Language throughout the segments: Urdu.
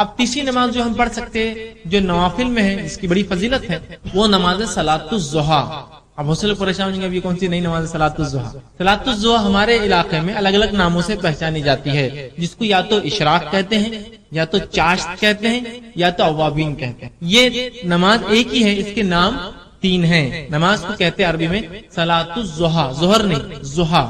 اب تیسری نماز جو ہم پڑھ سکتے ہیں جو نوافل میں ہے جس کی بڑی فضیلت ہے وہ نماز صلاۃ الضحیٰ. اب بہت سے لوگ پریشان ہوں گے اب یہ کون سی نئی نماز صلاۃ الضحیٰ. صلاۃ الضحیٰ ہمارے علاقے میں الگ الگ ناموں سے پہچانی جاتی ہے، جس کو یا تو اشراق کہتے ہیں، یا تو چاشت کہتے ہیں، یا تو اوابین کہتے ہیں. یہ نماز ایک ہی ہے، اس کے نام تین ہیں. نماز کو کہتے ہیں عربی میں صلاۃ الضحیٰ، ظہر نہیں ضحیٰ.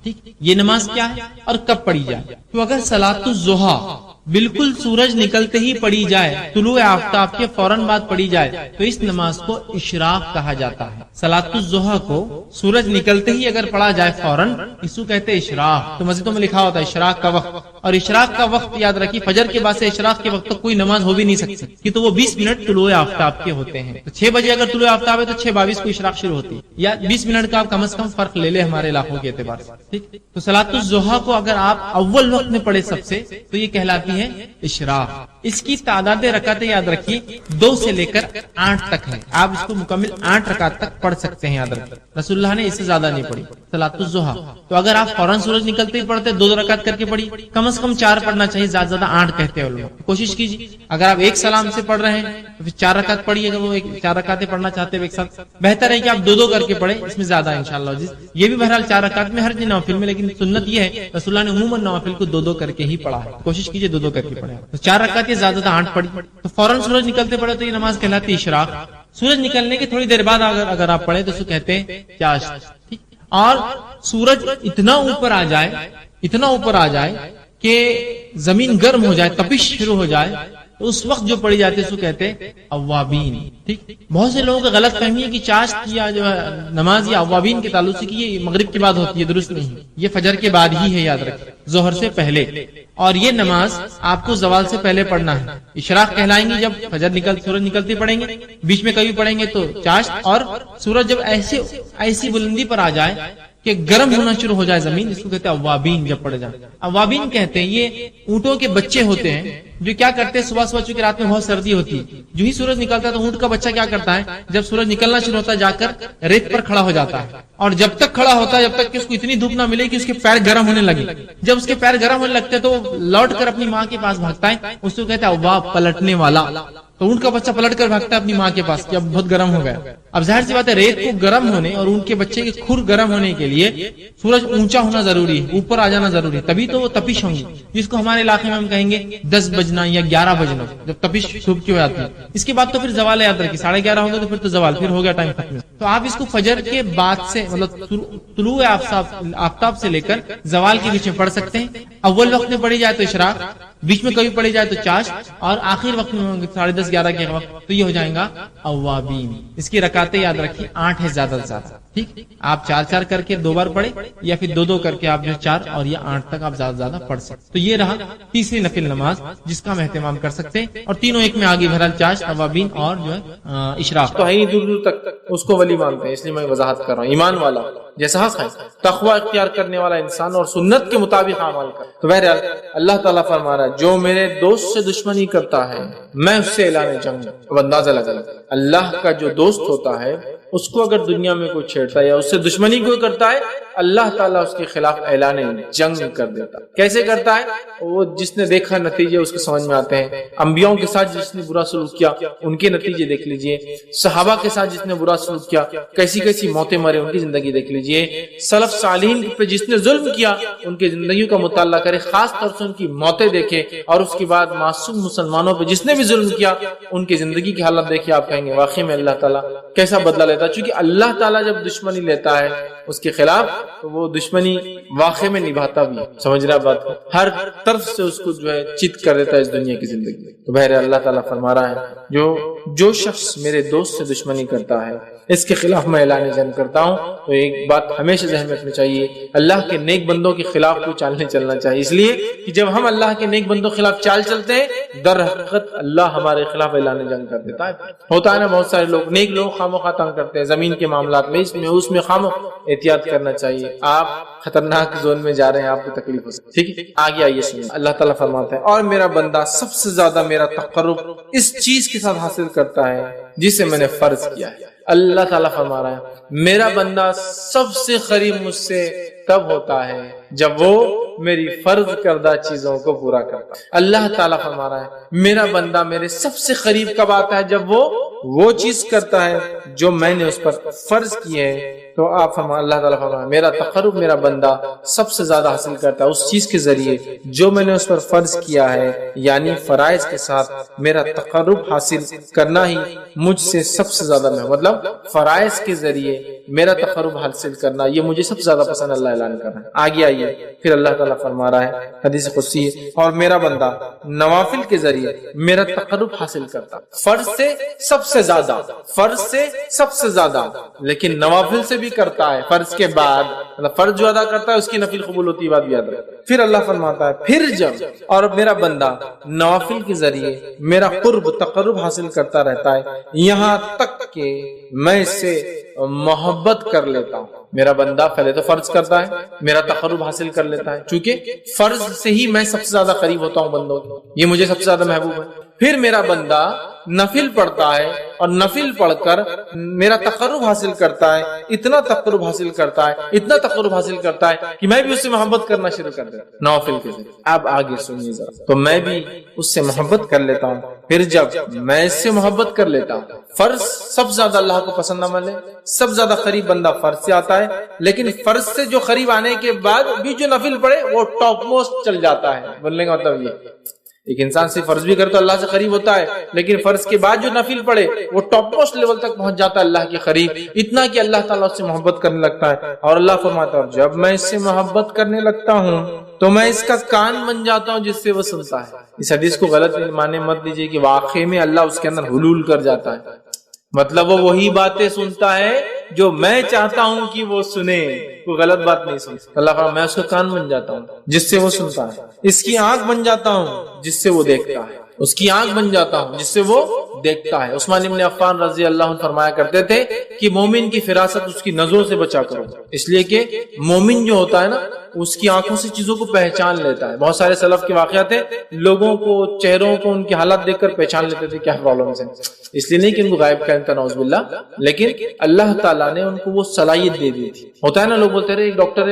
ٹھیک، یہ نماز کیا ہے اور کب پڑھی جائے؟ تو اگر صلاۃ الضحیٰ بالکل سورج نکلتے ہی پڑھی جائے، طلوع آفتاب کے فوراً بعد پڑھی جائے، تو اس نماز کو اشراق کہا جاتا ہے. صلاۃ الضحیٰ کو سورج نکلتے ہی اگر پڑھا جائے فوراً، اس کو کہتے ہیں اشراق. تو مسجدوں میں لکھا ہوتا ہے اشراق کا وقت، اور اشراق کا وقت یاد رکھیے فجر کے بعد سے اشراق کے وقت تک کوئی نماز ہو بھی نہیں سکتی، کہ تو وہ 20 منٹ طلوع آفتاب کے ہوتے ہیں. تو 6 بجے اگر طلوع آفتاب ہے تو 6:22 کو اشراق شروع ہوتی ہے، یا 20 منٹ کا آپ کم از کم فرق لے لے ہمارے علاقوں کے اعتبار سے. ٹھیک، تو صلاۃ الضحیٰ کو اگر آپ اول وقت میں پڑھے سب سے تو یہ کہلاتی ہے اشراق. اس کی تعداد رکعتیں یاد رکھیے 2 سے لے کر 8 تک ہے. آپ اس کو مکمل 8 رکعت تک پڑھ سکتے ہیں. یاد رکھیں رسول اللہ نے اس سے زیادہ نہیں پڑھی صلاۃ الضحیٰ. تو اگر آپ فوراً سورج نکلتے ہی پڑھتے 2 رکعت کر کے پڑھی، کم از کم 4 پڑھنا چاہیے، زیادہ زیادہ 8 کہتے ہیں علماء. کوشش کیجیے اگر آپ ایک سلام سے پڑھ رہے ہیں تو پھر 4 رکعت پڑھیے. اگر وہ 4 رکعتیں پڑھنا چاہتے ہیں ایک ساتھ، بہتر ہے کہ آپ 2 کر کے پڑھیں، اس میں زیادہ انشاءاللہ عزیز. یہ بھی بہرحال 4 رکعت میں ہر جن نوافل میں، لیکن سنت یہ ہے رسول اللہ نے عموماً نوافل کو 2 کر کے ہی پڑھا ہے. کوشش کیجیے 2 کر کے پڑھیں. تو 4 رکعت یہ زیادہ 8 پڑھی، تو فوراً سورج نکلتے پڑے تو یہ نماز کہلاتی اشراق. سورج نکلنے کے تھوڑی دیر بعد اگر آپ پڑھے تو اس کو کہتے ہیں چاشت. ٹھیک، اور سورج اتنا اوپر آ جائے کہ زمین گرم ہو جائے، تپش شروع ہو جائے، تو اس وقت جو پڑھی جاتی ہے اس کو کہتے ہیں اوابین. ٹھیک، بہت سے لوگوں کو غلط فہمی ہے کہ چاشت یا جو نماز یا اوابین کے تعلق سے کہ یہ مغرب کے بعد ہوتی ہے. درست نہیں، یہ فجر کے بعد ہی ہے. یاد رکھیں ظہر سے پہلے. اور یہ نماز آپ کو زوال سے پہلے پڑھنا ہے. اشراق کہلائیں گی جب سورج نکلتے پڑھیں گے، بیچ میں کبھی پڑھیں گے تو چاشت، اور سورج جب ایسی بلندی پر آ جائے کہ گرم ہونا شروع ہو جائے زمین، اس کو کہتے ہیں اوابین. جب پڑھ جائے اوابین کہتے ہیں یہ اونٹوں کے بچے ہوتے ہیں جو کیا کرتے ہیں صبح چونکہ رات میں بہت سردی ہوتی ہے، جو ہی سورج نکلتا ہے تو اونٹ کا بچہ کیا کرتا ہے، جب سورج نکلنا شروع ہوتا ہے جا کر ریت پر کھڑا ہو جاتا ہے، اور جب تک کھڑا ہوتا ہے جب تک کہ اس کو اتنی دھوپ نہ ملے کہ اس کے پیر گرم ہونے لگے. جب اس کے پیر گرم ہونے لگتے ہیں تو وہ لوٹ کر اپنی ماں کے پاس بھاگتا ہے. اس کو کہتے ہیں اواب، پلٹنے والا. تو اونٹ کا بچہ پلٹ کر بھاگتا ہے اپنی ماں کے پاس کہ اب بہت گرم ہو گیا. اب ظاہر سی بات ہے ریت کو گرم ہونے اور اونٹ کے بچے کے کھر گرم ہونے کے لیے سورج اونچا ہونا ضروری ہے، اوپر آ جانا ضروری ہے، تبھی تو وہ تپش ہوں گی، جس کو ہمارے علاقے میں ہم کہیں گے 10 بجنا یا 11 بجنا، جب تپش صبح کی ہو جاتی ہے. اس کے بعد تو پھر زوال یاد رکھیے 11:30 ہوگا تو پھر تو زوال، پھر ہو گیا ٹائم ختم. تو آپ اس کو فجر کے بعد سے مطلب طلوع آفتاب سے لے کر زوال کے بیچ میں پڑھ سکتے ہیں. اول وقت میں پڑھی جائے تو اشراق، بیچ میں کبھی پڑھی جائے تو چاشت، اور آخر وقت میں 10:30 11 کے وقت تو یہ ہو جائے گا اوابین. اس کی رکعتیں یاد رکھیے 8 ہے زیادہ سے زیادہ. ٹھیک، آپ 4 کر کے 2 بار پڑھے، یا پھر 2 کر کے آپ جو 4 اور یا 8 تک آپ زیادہ زیادہ پڑھ سکتے. تو یہ رہا تیسری نفل نماز جس کا ہم اہتمام کر سکتے ہیں. اور تینوں ایک میں آگے بہرحال چاشت، اوابین اور جو ہے اشراق. تو ہے دور دور تک اس کو ولی مانتے ہیں، اس لیے میں وضاحت کر رہا ہوں. ایمان والا جیسا حق ہے، تقوی اختیار کرنے والا انسان اور سنت کے مطابق اعمال کرے. تو بہرحال اللہ تعالیٰ فرما رہا ہے جو میرے دوست سے دشمنی کرتا ہے میں اس سے اعلان جنگ. اب اندازہ لگا اللہ کا جو دوست ہوتا ہے اس کو اگر دنیا میں کوئی چھیڑتا ہے یا اس سے دشمنی کوئی کرتا ہے، اللہ تعالیٰ اس کے خلاف اعلان جنگ کر دیتا. کیسے کرتا ہے؟ وہ جس نے دیکھا نتیجے اس کے سمجھ میں آتے ہیں. انبیاؤں کے ساتھ جس نے برا سلوک کیا ان کے نتیجے دیکھ لیجئے، صحابہ کے ساتھ جس نے برا سلوک کیا کیسی کیسی موتیں مرے ان کی زندگی دیکھ لیجئے، سلف صالحین پہ جس نے ظلم کیا ان کی زندگیوں کا مطالعہ کرے، خاص طور سے ان کی موتیں دیکھے، اور اس کے بعد معصوم مسلمانوں پہ جس نے بھی ظلم کیا ان کی زندگی کی حالت دیکھے. آپ کہیں گے واقعی میں اللہ تعالیٰ کیسا بدلہ لیتا ہے. چونکہ اللہ تعالیٰ جب دشمنی لیتا ہے اس کے خلاف تو وہ دشمنی واقع میں نبھاتا بھی ہے. سمجھ رہا بات کو؟ ہر طرف سے اس کو جو ہے چت کر دیتا ہے اس دنیا کی زندگی. تو بہرحال اللہ تعالیٰ فرما رہا ہے جو شخص میرے دوست سے دشمنی کرتا ہے اس کے خلاف میں اعلان جنگ کرتا ہوں. تو ایک بات ہمیشہ ذہن میں رکھنی چاہیے، اللہ کے نیک بندوں کے خلاف کوئی چال نہیں چلنا چاہیے. اس لیے کہ جب ہم اللہ کے نیک بندوں کے خلاف چال چلتے ہیں در حقیقت اللہ ہمارے خلاف اعلان جنگ کر دیتا ہے. ہوتا ہے نا بہت سارے لوگ نیک لوگ خامخواہ تنگ کرتے ہیں زمین کے معاملات میں، اس میں احتیاط کرنا چاہیے. آپ خطرناک زون میں جا رہے ہیں، آپ کو تکلیف ہو سکتی ہے. ٹھیک ہے، آگے آئیے سنیں. اللہ تعالیٰ فرماتا ہے اور میرا بندہ سب سے زیادہ میرا تقرب اس چیز کے ساتھ حاصل کرتا ہے جسے میں نے فرض کیا ہے. اللہ تعالیٰ فرما رہا ہے میرا بندہ سب سے قریب مجھ سے تب ہوتا ہے جب وہ میری فرض کردہ چیزوں کو پورا کرتا ہے۔ اللہ تعالیٰ فرما رہا ہے میرا بندہ میرے سب سے قریب کب آتا ہے؟ جب وہ چیز کرتا ہے جو میں نے اس پر فرض کی ہے۔ تو آپ فرما اللہ تعالیٰ فرما میرا تقرب میرا بندہ سب سے زیادہ حاصل کرتا ہے اس چیز کے ذریعے جو میں نے اس پر فرض کیا ہے، یعنی فرائض کے ساتھ میرا تقرب حاصل کرنا ہی مجھ سے سب سے زیادہ مطلب فرائض کے ذریعے میرا تقرب حاصل کرنا یہ مجھے سب سے زیادہ پسند اللہ اعلان کر رہا ہے۔ آگے آئیے پھر اللہ تعالیٰ فرما رہا ہے حدیث قدسی اور میرا بندہ نوافل کے ذریعے میرا تقرب حاصل کرتا، فرض سے سب سے زیادہ، فرض سے سب سے زیادہ، لیکن نوافل سے بھی کرتا ہے فرض کے بعد، مطلب فرض جو ادا کرتا ہے اس کی نفل قبول ہوتی ہے، بات یاد رکھیں۔ پھر اللہ فرماتا ہے پھر جب اور میرا بندہ نوافل کے ذریعے میرا قرب تقرب حاصل کرتا رہتا ہے یہاں تک کہ میں اس سے محبت کر لیتا ہوں۔ میرا بندہ پہلے تو فرض کرتا ہے، میرا تقرب حاصل کر لیتا ہے، چونکہ فرض سے ہی میں سب سے زیادہ قریب ہوتا ہوں بندوں کی، یہ مجھے سب سے زیادہ محبوب ہے۔ پھر میرا بندہ نفل پڑھتا ہے اور نفل پڑھ کر میرا تقرب حاصل کرتا ہے، اتنا تقرب حاصل کرتا ہے، اتنا تقرب حاصل کرتا ہے کہ میں بھی اس سے محبت کرنا شروع کر دیتا ہوں نوافل کے ذریعے۔ اب آگے سنیے ذرا، تو میں بھی اس سے محبت کر لیتا ہوں۔ پھر جب میں اس سے محبت کر لیتا ہوں، فرض سب زیادہ اللہ کو پسند عمل ہے، سب زیادہ قریب بندہ فرض سے آتا ہے، لیکن فرض سے جو قریب آنے کے بعد بھی جو نفل پڑھے وہ ٹاپ موسٹ چل جاتا ہے۔ بولنے کا مطلب یہ ایک انسان صرف فرض بھی کرے تو اللہ سے قریب ہوتا ہے، لیکن فرض کے بعد جو نفل پڑھے وہ ٹاپ موسٹ لیول تک پہنچ جاتا ہے اللہ کے قریب، اتنا کہ اللہ تعالیٰ اس سے محبت کرنے لگتا ہے۔ اور اللہ فرماتا ہے جب میں اس سے محبت کرنے لگتا ہوں تو میں اس کا کان بن جاتا ہوں جس سے وہ سنتا ہے۔ اس حدیث کو غلط معنی مت دیجیے کہ واقعی میں اللہ اس کے اندر حلول کر جاتا ہے، مطلب وہ وہی باتیں سنتا ہے جو میں چاہتا ہوں کہ وہ سنے، کوئی غلط بات نہیں سنتا۔ اللہ فرماتا ہے میں اس کا کان بن جاتا ہوں جس سے وہ سنتا ہے، اس کی آنکھ بن جاتا ہوں جس سے وہ دیکھتا ہے، اس کی آنکھ بن جاتا ہوں جس سے وہ دیکھتا ہے۔ عثمان ابن عفان رضی اللہ عنہ فرمایا کرتے تھے کہ مومن کی فراست اس کی نظروں سے بچا کرو، اس لیے کہ مومن جو ہوتا ہے نا اس کی آنکھوں سے چیزوں کو پہچان لیتا ہے۔ بہت سارے سلف کے واقعات ہیں، لوگوں کو چہروں کو ان کے حالات دیکھ کر پہچان لیتے تھے کیا پرابلمز ہیں، اس لیے نہیں کہ ان کو غائب کہتا نعوذ باللہ، لیکن اللہ تعالیٰ نے ان کو وہ صلاحیت دے دی تھی۔ ہوتا ہے نا لوگ بولتے رہے ایک ڈاکٹر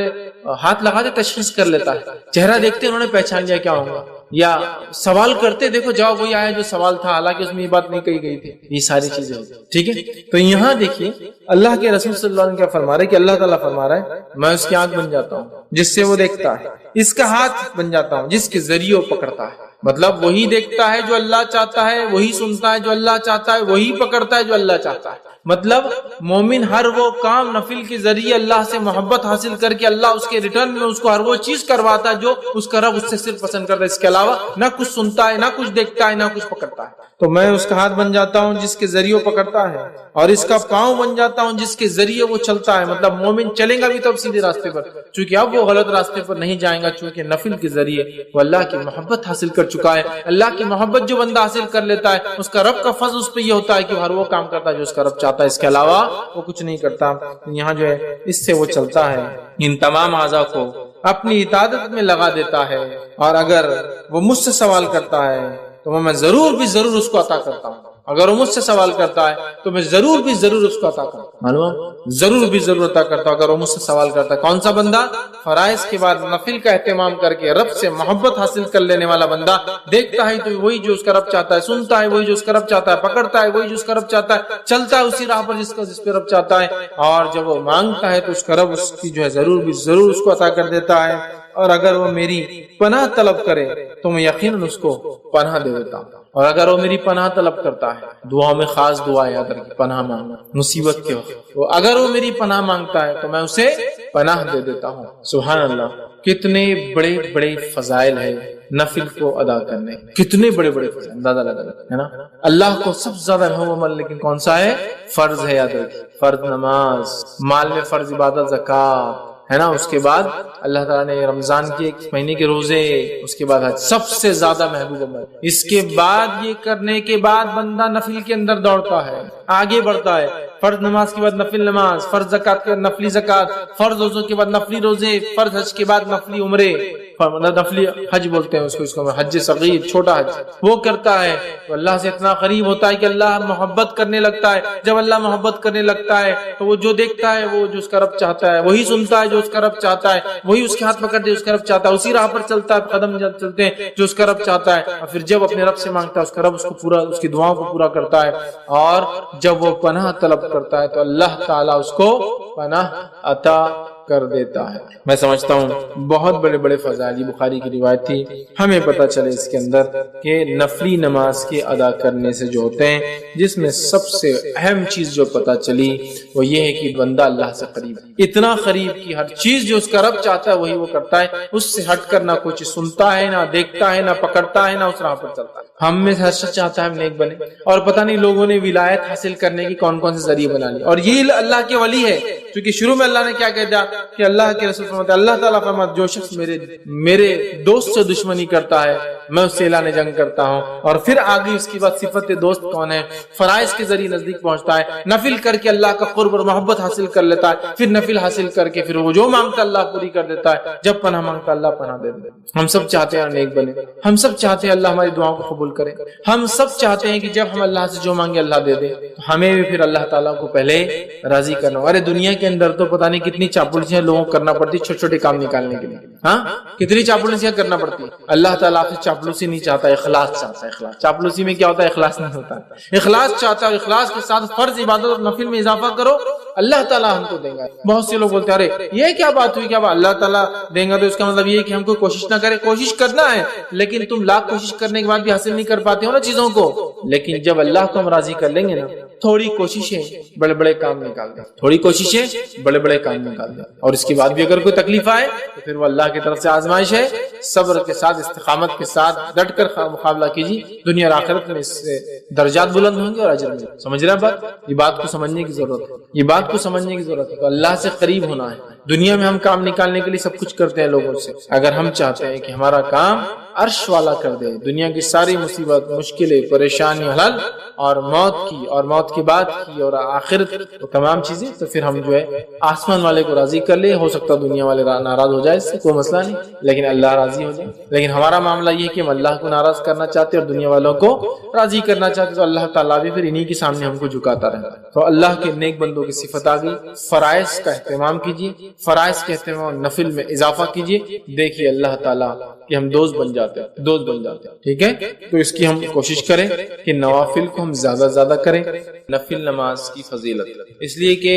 ہاتھ لگا دے تشخیص کر لیتا ہے، چہرہ دیکھتے انہوں نے پہچان لیا کیا ہوگا، یا سوال کرتے دیکھو جواب وہی آیا جو سوال تھا، حالانکہ اس میں یہ بات نہیں کہی گئی تھی۔ یہ ساری چیزیں ہوتی ہیں، ٹھیک ہے۔ تو یہاں دیکھیے اللہ کے رسول صلی اللہ علیہ وسلم کیا فرما رہے کہ اللہ تعالیٰ فرما رہا ہے میں اس کی آنکھ بن جاتا ہوں جس سے وہ دیکھتا ہے، اس کا ہاتھ بن جاتا ہوں جس کے ذریعے وہ پکڑتا ہے، مطلب وہی دیکھتا ہے جو اللہ چاہتا ہے، وہی سنتا ہے جو اللہ چاہتا ہے، وہی پکڑتا ہے جو اللہ چاہتا ہے۔ مطلب مومن ہر وہ کام نفل کے ذریعے اللہ سے محبت حاصل کر کے اللہ اس کے ریٹرن میں اس کو ہر وہ چیز کرواتا ہے جو اس کا رب اس سے صرف پسند کرتا ہے، اس کے علاوہ نہ کچھ سنتا ہے، نہ کچھ دیکھتا ہے، نہ کچھ پکڑتا ہے۔ تو میں اس کا ہاتھ بن جاتا ہوں جس کے ذریعے وہ پکڑتا ہے، اور اس کا پاؤں بن جاتا ہوں جس کے ذریعے وہ چلتا ہے۔ مطلب مومن چلے گا بھی تو اب سیدھے راستے پر، چونکہ اب وہ غلط راستے پر نہیں جائے گا، چونکہ نفل کے ذریعے وہ اللہ کی محبت حاصل کر چکا ہے۔ اللہ کی محبت جو بندہ حاصل کر لیتا ہے اس کا رب کا فضل اس پہ یہ ہوتا ہے کہ ہر وہ کام کرتا ہے جو اس کا رب چاہتا ہے، اس کے علاوہ وہ کچھ نہیں کرتا۔ یہاں جو ہے اس سے وہ چلتا ہے، ان تمام اعضاء کو اپنی اطاعت میں لگا دیتا ہے، اور اگر وہ مجھ سے سوال کرتا ہے تو میں ضرور بھی ضرور اس کو عطا کرتا ہوں، اگر وہ مجھ سے سوال کرتا ہے تو میں ضرور بھی ضرور اس کو عطا کرتا ہوں، معلوم ضرور بھی ضرور عطا کرتا ہوں اگر وہ مجھ سے سوال کرتا ہے۔ کون سا بندہ؟ فرائض کے بعد نفل کا اہتمام کر کے رب سے محبت حاصل کر لینے والا بندہ، دیکھتا ہے تو وہی جو اس کا رب چاہتا ہے، سنتا ہے وہی جو اس کا رب چاہتا ہے، پکڑتا ہے وہی جو اس کا رب چاہتا ہے، چلتا ہے اسی راہ پر جس پہ رب چاہتا ہے، اور جب وہ مانگتا ہے تو اس کا رب اس کی جو ہے ضرور بھی ضرور اس کو عطا کر دیتا ہے۔ اور اگر وہ میری پناہ طلب کرے تو میں یقیناً اس کو پناہ دے دیتا ہوں، اور اگر وہ میری پناہ طلب کرتا ہے، دعا میں خاص دعا یاد رکھیں، پناہ مانگنا مصیبت کے وقت، اگر وہ میری پناہ مانگتا ہے تو میں اسے پناہ دے دیتا ہوں۔ سبحان اللہ، کتنے بڑے بڑے فضائل ہے نفل کو ادا کرنے، کتنے بڑے بڑے فضائل، اندازہ لگا ہے نا۔ اللہ کو سب سے زیادہ محبوب عمل لیکن کون سا ہے؟ فرض ہے، یاد رکھیں، فرض نماز، مال میں فرض عبادت زکات ہے نا، اس کے بعد اللہ تعالیٰ نے رمضان کے ایک مہینے کے روزے، اس کے بعد حج، سب سے زیادہ محبوب عمل۔ اس کے بعد یہ کرنے کے بعد بندہ نفل کے اندر دوڑتا ہے، آگے بڑھتا ہے، فرض نماز کے بعد نفل نماز، فرض زکات کے بعد نفلی زکات، فرض روزوں کے بعد نفلی روزے، فرض حج کے بعد نفلی عمرے، نفلی حج بولتے ہیں اس کو حج صغیر، چھوٹا حج، وہ کرتا ہے تو اللہ سے اتنا قریب ہوتا ہے کہ اللہ محبت کرنے لگتا ہے. جب اللہ محبت کرنے لگتا ہے تو وہ جو دیکھتا ہے، وہ جو اس کا رب چاہتا ہے وہی سنتا ہے جو اس کا رب چاہتا ہے، وہی اس کے ہاتھ پکڑتے اس کا رب چاہتا ہے، اسی راہ پر چلتا ہے، قدم چلتے ہیں جو اس کا رب چاہتا ہے. اور پھر جب اپنے رب سے مانگتا ہے اس کا رب اس کو پورا، اس کی دعاؤں کو پورا کرتا ہے. اور جب وہ پناہ طلب کرتا ہے تو اللہ تعالیٰ اس کو پناہ عطا کر دیتا ہے. میں سمجھتا ہوں بہت بڑے بڑے فضائل، بخاری کی روایت تھی. ہمیں پتہ چلے اس کے اندر کہ نفلی نماز کے ادا کرنے سے جو ہوتے ہیں، جس میں سب سے اہم چیز جو پتہ چلی وہ یہ ہے کہ بندہ اللہ سے قریب، اتنا قریب کہ ہر چیز جو اس کا رب چاہتا ہے وہی وہ کرتا ہے، اس سے ہٹ کر نہ کوئی چیز سنتا ہے، نہ دیکھتا ہے، نہ پکڑتا ہے، نہ اس راہ پر چلتا ہے. ہم میں ہر شخص چاہتا ہے ہم نیک بنے، اور پتہ نہیں لوگوں نے ولایت حاصل کرنے کی کون کون سے ذریعے بنا لی. اور یہ اللہ کے ولی ہے، کیونکہ شروع میں اللہ نے کیا کہہ دیا کہ اللہ کے رسول فرماتے ہیں، اللہ تعالیٰ فرماتا جو شخص میرے دوست سے دشمنی کرتا ہے میں اس سے اعلان جنگ کرتا ہوں. اور پھر آگے اس کی بات صفت دوست کون ہے، فرائض کے ذریعے نزدیک پہنچتا ہے، نفل کر کے اللہ کا قرب اور محبت حاصل کر لیتا ہے، پھر نفل حاصل کر کے پھر وہ جو مانگتا اللہ پوری کر دیتا ہے، جب پناہ مانگتا اللہ پناہ دے دیتا ہے. ہم سب چاہتے ہیں نیک بنے، ہم سب چاہتے ہیں اللہ ہماری دعاؤں کو قبول کرے، ہم سب چاہتے ہیں کہ جب ہم اللہ سے جو مانگے اللہ دے دے. ہمیں بھی پھر اللہ تعالیٰ کو پہلے راضی کرنا. ارے دنیا کے اندر تو پتہ نہیں کتنی چاپلوسیاں لوگوں کو کرنا پڑتی چھوٹے چھوٹے کام نکالنے کے لیے. ہاں کتنی چاپلوسیاں کرنا پڑتی. اللہ تعالیٰ آپ سے چاپلوسی نہیں چاہتا، اخلاص چاہتا ہے. اخلاص، چاپلوسی میں کیا ہوتا ہے؟ اخلاص نہیں ہوتا. اخلاص چاہتا ہے، اخلاص کے ساتھ فرض عبادت اور نفل میں اضافہ کرو، اللہ تعالیٰ ہم کو دے گا. بہت سے لوگ بولتے ہیں ارے یہ کیا بات ہوئی، کیا بات اللہ تعالیٰ دے گا تو اس کا مطلب یہ کہ ہم کو کوشش نہ کریں. کوشش کرنا ہے، لیکن تم لاکھ کوشش کرنے کے بعد بھی حاصل نہیں کر پاتے ہو نا چیزوں کو. لیکن جب اللہ کو ہم راضی کر لیں گے نا، تھوڑی کوششیں بڑے بڑے کام نکال دیں، تھوڑی کوششیں بڑے بڑے کام نکال دیں. اور اس کے بعد بھی اگر کوئی تکلیف آئے تو پھر وہ اللہ کی طرف سے آزمائش ہے. صبر کے ساتھ، استقامت کے ساتھ ڈٹ کر مقابلہ کیجیے، دنیا اور آخرت میں اس سے درجات بلند ہوں گے اور اجر ملے. سمجھ رہے بات؟ یہ بات کو سمجھنے کی ضرورت ہے، یہ بات کو سمجھنے کی ضرورت ہے. تو اللہ سے قریب ہونا ہے. دنیا میں ہم کام نکالنے کے لیے سب کچھ کرتے ہیں لوگوں سے. اگر ہم چاہتے ہیں کہ ہمارا کام عرش والا کر دے، دنیا کی ساری مصیبت، مشکلیں، پریشانی حل، اور موت کی بعد کی اور آخرت وہ تمام چیزیں، تو پھر ہم جو ہے آسمان والے کو راضی کر لے. ہو سکتا دنیا والے ناراض ہو جائے، اس سے کوئی مسئلہ نہیں، لیکن اللہ راضی ہو جائے. لیکن ہمارا معاملہ یہ ہے کہ ہم اللہ کو ناراض کرنا چاہتے اور دنیا والوں کو راضی کرنا چاہتے، تو اللہ تعالیٰ بھی پھر انہی کے سامنے ہم کو جھکاتا رہتا ہے. تو اللہ کے نیک بندوں کی صفت آ گئی. فرائض کا اہتمام کیجیے، فرائض کے اہتمام نفل میں اضافہ کیجیے. دیکھیے اللہ تعالیٰ کہ ہم دوست بن جاتے ہیں. ٹھیک ہے، تو اس کی ہم کوشش کریں کہ نوافل کو ہم زیادہ زیادہ کریں. نفل نماز کی فضیلت اس لیے کہ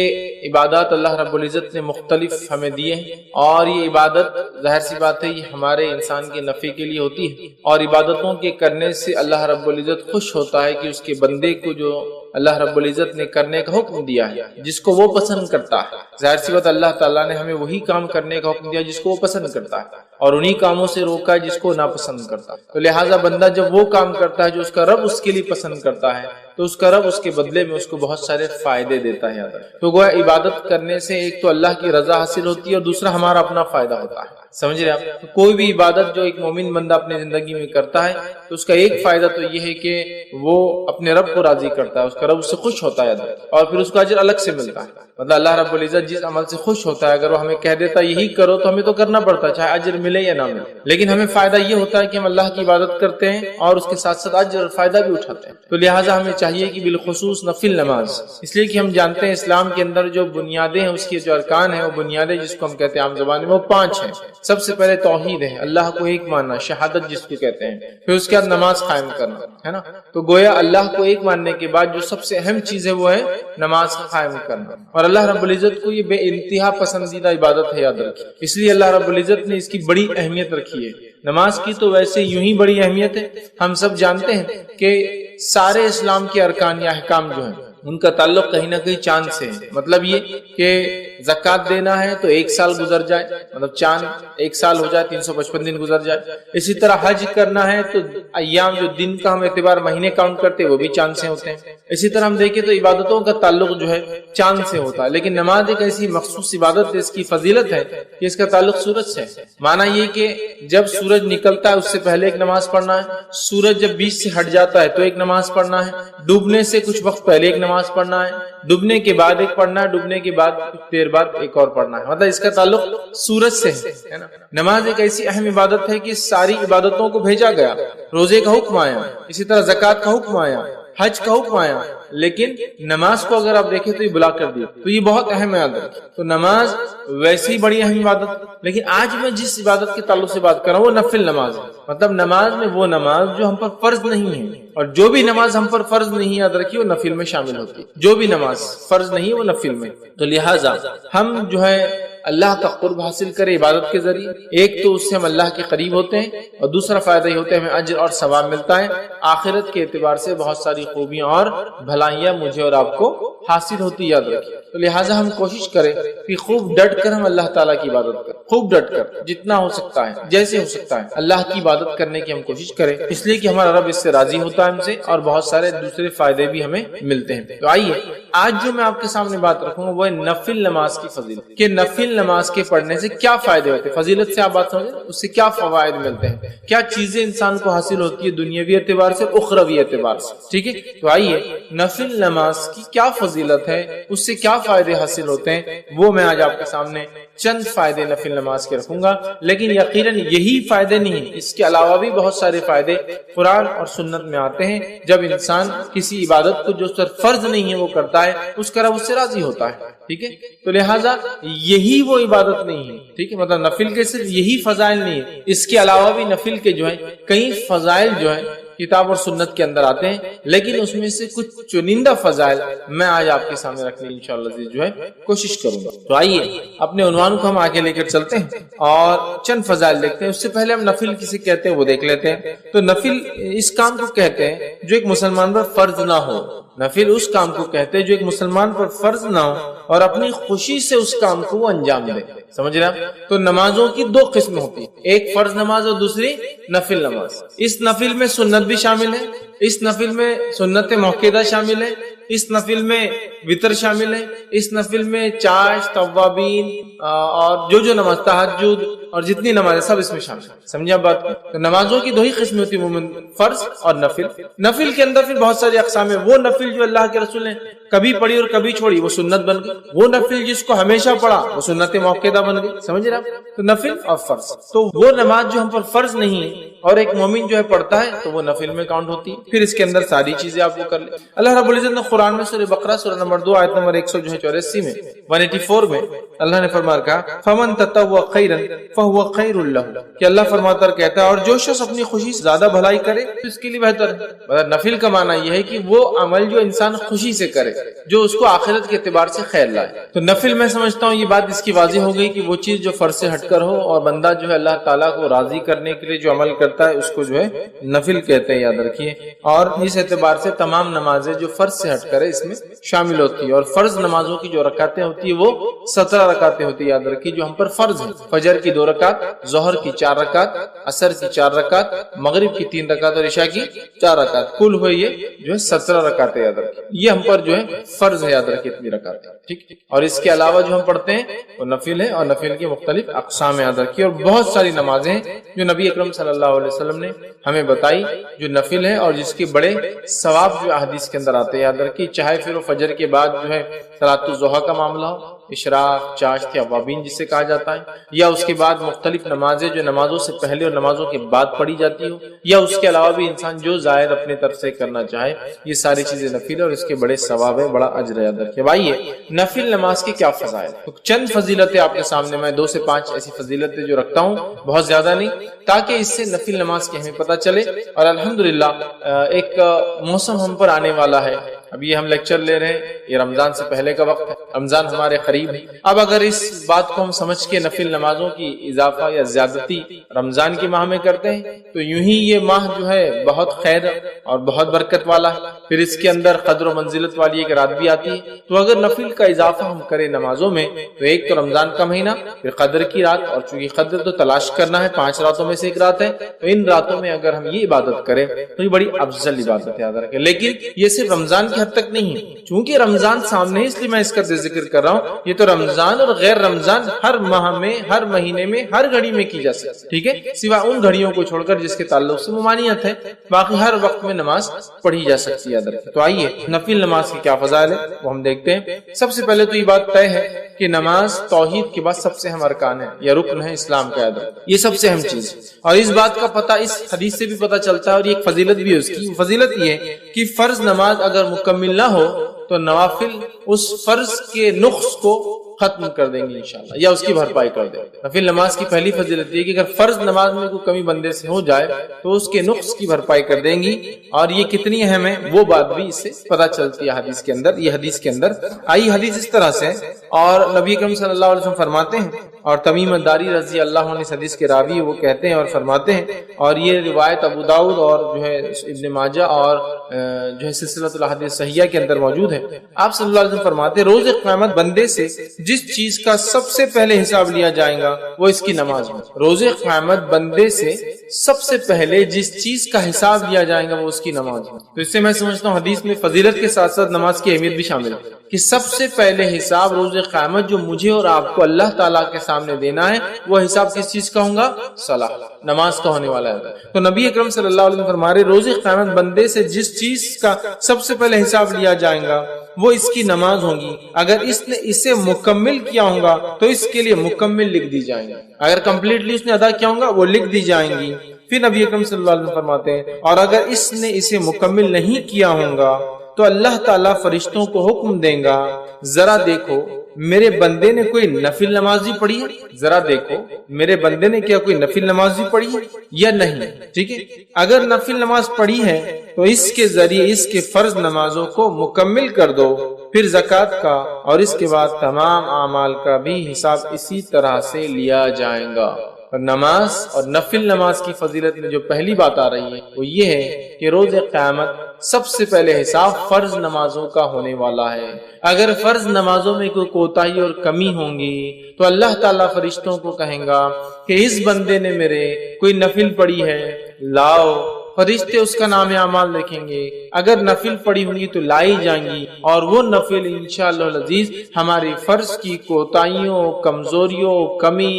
عبادات اللہ رب العزت نے مختلف ہمیں دیے ہیں، اور یہ عبادت ظاہر سی بات ہے یہ ہمارے انسان کے نفع کے لیے ہوتی ہے. اور عبادتوں کے کرنے سے اللہ رب العزت خوش ہوتا ہے کہ اس کے بندے کو جو اللہ رب العزت نے کرنے کا حکم دیا ہے جس کو وہ پسند کرتا ہے. ظاہر سی بات اللہ تعالیٰ نے ہمیں وہی کام کرنے کا حکم دیا جس کو وہ پسند کرتا ہے، اور انہی کاموں سے روکا ہے جس کو ناپسند کرتا ہے. تو لہٰذا بندہ جب وہ کام کرتا ہے جو اس کا رب اس کے لیے پسند کرتا ہے تو اس کا رب اس کے بدلے میں اس کو بہت سارے فائدے دیتا ہے. تو گویا عبادت کرنے سے ایک تو اللہ کی رضا حاصل ہوتی ہے اور دوسرا ہمارا اپنا فائدہ ہوتا ہے. سمجھ رہے آپ؟ تو کوئی بھی عبادت جو ایک مومن بندہ اپنے زندگی میں کرتا ہے تو اس کا ایک فائدہ تو یہ ہے کہ وہ اپنے رب کو راضی کرتا ہے، اس کا رب اس سے خوش ہوتا ہے، اور پھر اس کا اجر الگ سے ملتا ہے. مطلب اللہ رب العزت جس عمل سے خوش ہوتا ہے اگر وہ ہمیں کہہ دیتا یہی کرو تو ہمیں تو کرنا پڑتا ہے چاہے اجر ملے یا نہ ملے. لیکن ہمیں فائدہ یہ ہوتا ہے کہ ہم اللہ کی عبادت کرتے ہیں اور اس کے ساتھ ساتھ اجر اور فائدہ بھی اٹھاتے ہیں. تو لہٰذا ہمیں چاہیے کہ بالخصوص نفل نماز، اس لیے کہ ہم جانتے ہیں اسلام کے اندر جو بنیادیں ہیں، اس کے جو ارکان ہیں، وہ بنیادیں جس کو ہم کہتے ہیں عام زبان میں وہ 5 ہیں. سب سے پہلے توحید ہے، اللہ کو ایک ماننا، شہادت جس کو کہتے ہیں. پھر اس کے بعد نماز قائم کرنا ہے نا. تو گویا اللہ کو ایک ماننے کے بعد جو سب سے اہم چیز ہے وہ ہے نماز قائم کرنا. اور اللہ رب العزت کو یہ بے انتہا پسندیدہ عبادت ہے، یاد رکھیں. اس لیے اللہ رب العزت نے اس کی بڑی اہمیت رکھی ہے. نماز کی تو ویسے یوں ہی بڑی اہمیت ہے. ہم سب جانتے ہیں کہ سارے اسلام کے ارکان یا احکام جو ہیں ان کا تعلق کہیں نہ کہیں چاند سے ہے. مطلب یہ کہ زکوٰۃ دینا ہے تو 1 سال گزر جائے، مطلب چاند 1 سال ہو جائے، 355 دن گزر جائے. اسی طرح حج کرنا ہے تو ایام جو دن کا ہم اعتبار مہینے کاؤنٹ کرتے وہ بھی چاند سے ہوتے ہیں. اسی طرح ہم دیکھیں تو عبادتوں کا تعلق جو ہے چاند سے ہوتا ہے، لیکن نماز ایک ایسی مخصوص عبادت ہے، اس کی فضیلت ہے کہ اس کا تعلق سورج سے ہے۔ معنی یہ کہ جب سورج نکلتا ہے اس سے پہلے ایک نماز پڑھنا ہے، سورج جب بیچ سے ہٹ جاتا ہے تو ایک نماز پڑھنا ہے، ڈوبنے سے کچھ وقت پہلے ایک نماز پڑھنا ہے، ڈوبنے کے بعد ایک پڑھنا ہے، ڈوبنے کے بعد کچھ دیر بعد ایک اور پڑھنا ہے، مطلب اس کا تعلق سورج سے ہے نا۔ نماز ایک ایسی اہم عبادت ہے کہ ساری عبادتوں کو بھیجا گیا، روزے کا حکم آیا، اسی طرح زکوٰۃ کا حکم آیا، حج کا حکم آیا، لیکن نماز کو اگر آپ دیکھیں تو یہ بلا کر دی، تو یہ بہت اہم ہے۔ تو نماز ویسے ہی بڑی اہم عبادت، لیکن آج میں جس عبادت کے تعلق سے بات کر رہا ہوں وہ نفل نماز ہے، مطلب نماز میں وہ نماز جو ہم پر فرض نہیں ہے، اور جو بھی نماز ہم پر فرض نہیں یاد رکھیے وہ نفل میں شامل ہوتی ہے، جو بھی نماز فرض نہیں ہے وہ نفل میں۔ تو لہٰذا ہم جو ہے اللہ کا قرب حاصل کرے عبادت کے ذریعے، ایک تو اس سے ہم اللہ کے قریب ہوتے ہیں، اور دوسرا فائدہ یہ ہوتا ہے ہمیں اجر اور ثواب ملتا ہے، آخرت کے اعتبار سے بہت ساری خوبیاں اور بھلائیاں مجھے اور آپ کو حاصل ہوتی، یاد رکھیے۔ تو لہٰذا ہم کوشش کریں کہ خوب ڈٹ کر ہم اللہ تعالیٰ کی عبادت کریں، خوب ڈٹ کر جتنا ہو سکتا ہے، جیسے ہو سکتا ہے اللہ کی عبادت کرنے کی ہم کوشش کریں، اس لیے کہ ہمارا رب اس سے راضی ہوتا ہے ہم سے، اور بہت سارے دوسرے فائدے بھی ہمیں ملتے ہیں۔ تو آئیے آج جو میں آپ کے سامنے بات رکھوں گا وہ ہے نفل نماز کی فضیلت، کہ نفل نماز کے پڑھنے سے کیا فائدے ہوتے ہیں، فضیلت سے آپ بات سمجھیں، اس سے کیا فوائد ملتے ہیں، کیا چیزیں انسان کو حاصل ہوتی ہے دنیاوی اعتبار سے اخروی اعتبار سے، ٹھیک ہے۔ تو آئیے نفل نماز کی کیا فضیلت ہے، اس سے کیا فائدے حاصل ہوتے ہیں، وہ میں آج آپ کے سامنے چند فائدے نفل نماز کے رکھوں گا، لیکن یقیناً یہی فائدے نہیں، اس کے علاوہ بھی بہت سارے فائدے قرآن اور سنت میں آتے ہیں۔ جب انسان کسی عبادت کو جو اس پر فرض نہیں ہے وہ کرتا ہے، اس کا رب اس سے راضی ہوتا ہے، ٹھیک ہے۔ تو لہٰذا یہی وہ عبادت نہیں ہے، ٹھیک ہے، مطلب نفل کے صرف یہی فضائل نہیں ہے، اس کے علاوہ بھی نفل کے جو ہے کئی فضائل جو ہے کتاب اور سنت کے اندر آتے ہیں، لیکن اس میں سے کچھ چنندہ فضائل میں آج آپ کے سامنے رکھنے کی انشاءاللہ جو ہے کوشش کروں گا۔ تو آئیے اپنے عنوان کو ہم آگے لے کر چلتے ہیں اور چند فضائل دیکھتے ہیں۔ اس سے پہلے ہم نفل کسے کہتے ہیں وہ دیکھ لیتے ہیں۔ تو نفل اس کام کو کہتے ہیں جو ایک مسلمان پر فرض نہ ہو، نفل اس کام کو کہتے ہیں جو ایک مسلمان پر فرض نہ ہو اور اپنی خوشی سے اس کام کو وہ انجام دے، سمجھ رہے آپ؟ تو نمازوں کی دو قسم ہوتی ہیں، ایک فرض نماز اور دوسری نفل نماز۔ اس نفل میں سنت بھی شامل ہے، اس نفل میں سنت موقعہ شامل ہے، اس نفل میں وطر شامل ہے، اس نفل میں چاش، توابین اور جو نماز تہجد اور جتنی نمازیں سب اس میں شامل ہیں، سمجھے آپ بات؟ تو نمازوں کی دو ہی قسمیں ہوتی ہیں، فرض اور نفل۔ نفل کے اندر پھر بہت ساری اقسام ہیں، وہ نفل جو اللہ کے رسول نے کبھی پڑھی اور کبھی چھوڑی وہ سنت بن گئی، وہ نفل جس کو ہمیشہ پڑھا وہ سنت موقعہ بن گئی، سمجھ رہے آپ؟ تو نفل اور فرض، تو وہ نماز جو ہم پر فرض نہیں ہے اور ایک مومن جو ہے پڑھتا ہے تو وہ نفل میں کاؤنٹ ہوتی ہے، پھر اس کے اندر ساری چیزیں آپ کو کر لیں۔ اللہ رب العزت نے قرآن میں سورہ بقرہ سورہ نمبر 2 آیت نمبر 184 میں 184 میں اللہ نے فرمایا کہا فمن تطوع خیرا فهو خیر له، کہ اللہ فرماتا کہتا ہے اور جو شخص اپنی خوشی سے زیادہ بھلائی کرے تو اس کے لیے بہتر ہے۔ مطلب نفل کا معنی یہ ہے کہ وہ عمل جو انسان خوشی سے کرے، جو اس کو آخرت کے اعتبار سے خیر لائے۔ تو نفل میں سمجھتا ہوں یہ بات اس کی واضح ہو گئی کہ وہ چیز جو فرض سے ہٹ کر ہو، اور بندہ جو ہے اللہ تعالیٰ کو راضی کرنے کے لیے جو عمل کرتا ہے اس کو جو ہے نفل کہتے ہیں، یاد رکھیے۔ اور اس اعتبار سے تمام نمازیں جو فرض سے ہٹ کر اس میں شامل ہوتی ہے، اور فرض نمازوں کی جو رکعتیں ہوتی ہیں وہ 17 رکعتیں ہوتی ہیں، یاد رکھیے، جو ہم پر فرض ہیں۔ فجر کی 2 رکعت، ظہر کی 4 رکعت، عصر کی 4 رکعت، مغرب کی 3 رکعت اور عشاء کی 4 رکعت، کل ہوئے یہ جو ہے 17 رکعتیں، یاد رکھیے۔ یہ ہم پر جو ہے فرض ہے، یاد رکھیے اتنی رکعتیں، ٹھیک۔ اور اس کے علاوہ جو ہم پڑھتے ہیں وہ نفل ہے، اور نفل کی مختلف اقسام یاد رکھیے، اور بہت ساری نمازیں ہیں جو نبی اکرم صلی اللہ علیہ وسلم نے ہمیں بتائی جو نفل ہے اور جس کے بڑے ثواب جو احادیث کے اندر آتے ہیں، یاد رکھیے۔ چاہے پھر وہ فجر کے بعد جو ہے صلاۃ الضحیٰ کا معاملہ ہو، اشراق، چاشت، اوابین جسے کہا جاتا ہے، یا اس کے بعد مختلف نمازیں جو نمازوں سے پہلے اور نمازوں کے بعد پڑھی جاتی ہو، یا اس کے علاوہ بھی انسان جو زائد اپنے طرف سے کرنا چاہے، یہ ساری چیزیں نفل اور اس کے بڑے ثواب ہے، بڑا اجر ہے، یاد رکھیے۔ بھائی نفل نماز کے کیا فضائل ہیں؟ تو چند فضیلتیں آپ کے سامنے، میں 2 سے 5 ایسی فضیلتیں جو رکھتا ہوں، بہت زیادہ نہیں، تاکہ اس سے نفل نماز کی ہمیں پتہ چلے۔ اور الحمدللہ ایک موسم ہم پر آنے والا ہے، اب یہ ہم لیکچر لے رہے ہیں، یہ رمضان سے پہلے کا وقت ہے، رمضان ہمارے قریب ہے۔ اب اگر اس بات کو ہم سمجھ کے نفل نمازوں کی اضافہ یا زیادتی رمضان کے ماہ میں کرتے ہیں تو یوں ہی یہ ماہ جو ہے بہت خیر اور بہت برکت والا ہے، پھر اس کے اندر قدر و منزلت والی ایک رات بھی آتی ہے۔ تو اگر نفل کا اضافہ ہم کریں نمازوں میں تو ایک تو رمضان کا مہینہ، پھر قدر کی رات، اور چونکہ قدر تو تلاش کرنا ہے 5 راتوں میں سے ایک رات ہے، تو ان راتوں میں اگر ہم یہ عبادت کریں تو یہ بڑی افضل عبادت ہے، یاد رکھیں۔ لیکن یہ صرف رمضان کی حد تک نہیں ہے، چونکہ رمضان سامنے ہے اس لیے میں اس کا ذکر کر رہا ہوں۔ یہ تو رمضان اور غیر رمضان ہر ماہ میں، ہر مہینے میں، ہر گھڑی میں کی جا سکتی ہے، ٹھیک ہے، سوا ان گھڑیوں کو چھوڑ کر جس کے تعلق سے ممانعت ہے، باقی ہر وقت میں نماز پڑھی جا سکتی ہے، یاد رکھیں۔ تو آئیے نفل نماز کی کیا فضائل ہے وہ ہم دیکھتے ہیں۔ سب سے پہلے تو یہ بات طے ہے کہ نماز توحید کے بعد سب سے اہم ارکان ہے یا رکن ہے اسلام کا، یاد رکھیں، یہ سب سے اہم چیز ہے۔ اور اس بات کا پتہ اس حدیث سے بھی پتہ چلتا ہے، اور یہ ایک فضیلت بھی ہے اس کی۔ فضیلت یہ ہے کہ فرض نماز اگر مکمل نہ ہو تو نوافل اس فرض کے نقص کو ختم کر دیں گے انشاءاللہ، یا اس کی بھرپائی کر دیں گے۔ نفل نماز کی پہلی فضیلت یہ کہ اگر فرض نماز میں کوئی کمی بندے سے ہو جائے تو اس کے نقص کی بھرپائی کر دیں گی، اور یہ کتنی اہم ہے وہ بات بھی اس سے پتہ چلتی ہے حدیث کے اندر۔ یہ حدیث کے اندر آئی حدیث اس طرح سے، اور نبی کریم صلی اللہ علیہ وسلم فرماتے ہیں، اور تمیم الداری رضی اللہ عنہ اس حدیث کے راوی وہ کہتے ہیں اور فرماتے ہیں، اور یہ روایت ابو داؤد اور جو ہے ابن ماجہ اور جو ہے سلسلۃ الاحادیث صحیحہ کے اندر موجود ہے۔ آپ صلی اللہ علیہ وسلم فرماتے ہیں روز قیامت بندے سے جس چیز کا سب سے پہلے حساب لیا جائے گا وہ اس کی نماز ہے۔ روز قیامت بندے سے سب سے پہلے جس چیز کا حساب لیا جائے گا وہ اس کی نماز ہے۔ تو اس سے میں سمجھتا ہوں حدیث میں فضیلت کے ساتھ ساتھ نماز کی اہمیت بھی شامل ہے کہ سب سے پہلے حساب روز قیامت جو مجھے اور آپ کو اللہ تعالیٰ کے سامنے دینا ہے وہ حساب کس چیز کا ہوگا؟ صلاح، نماز کا ہونے والا ہے۔ تو نبی اکرم صلی اللہ علیہ وسلم فرما رہے روز قیامت بندے سے جس چیز کا سب سے پہلے حساب لیا جائے گا وہ اس کی نماز ہوگی، اگر اس نے اسے مکمل کیا ہوگا تو اس کے لیے مکمل لکھ دی جائیں گی، اگر کمپلیٹلی اس نے ادا کیا ہوگا وہ لکھ دی جائیں گی۔ پھر نبی اکرم صلی اللہ علیہ وسلم فرماتے ہیں اور اگر اس نے اسے مکمل نہیں کیا ہوگا تو اللہ تعالیٰ فرشتوں کو حکم دیں گا ذرا دیکھو میرے بندے نے کوئی نفل نماز بھی پڑھی ہے، ذرا دیکھو میرے بندے نے کیا کوئی نفل نماز بھی پڑھی ہے یا نہیں، ٹھیک ہے۔ اگر نفل نماز پڑھی ہے تو اس کے ذریعے اس کے فرض نمازوں کو مکمل کر دو، پھر زکوٰۃ کا اور اس کے بعد تمام اعمال کا بھی حساب اسی طرح سے لیا جائے گا۔ اور نماز اور نفل نماز کی فضیلت میں جو پہلی بات آ رہی ہے وہ یہ ہے کہ روز قیامت سب سے پہلے حساب فرض نمازوں کا ہونے والا ہے۔ اگر فرض نمازوں میں کوئی کوتاہی اور کمی ہوں گی تو اللہ تعالیٰ فرشتوں کو کہیں گا کہ اس بندے نے میرے کوئی نفل پڑھی ہے لاؤ، فرشتے اس کا نام اعمال لکھیں گے، اگر نفل پڑھی ہوں گی تو لائی جائیں گی، اور وہ نفل انشاءاللہ العزیز ہماری فرض کی کوتاہیوں، کمزوریوں، کمی،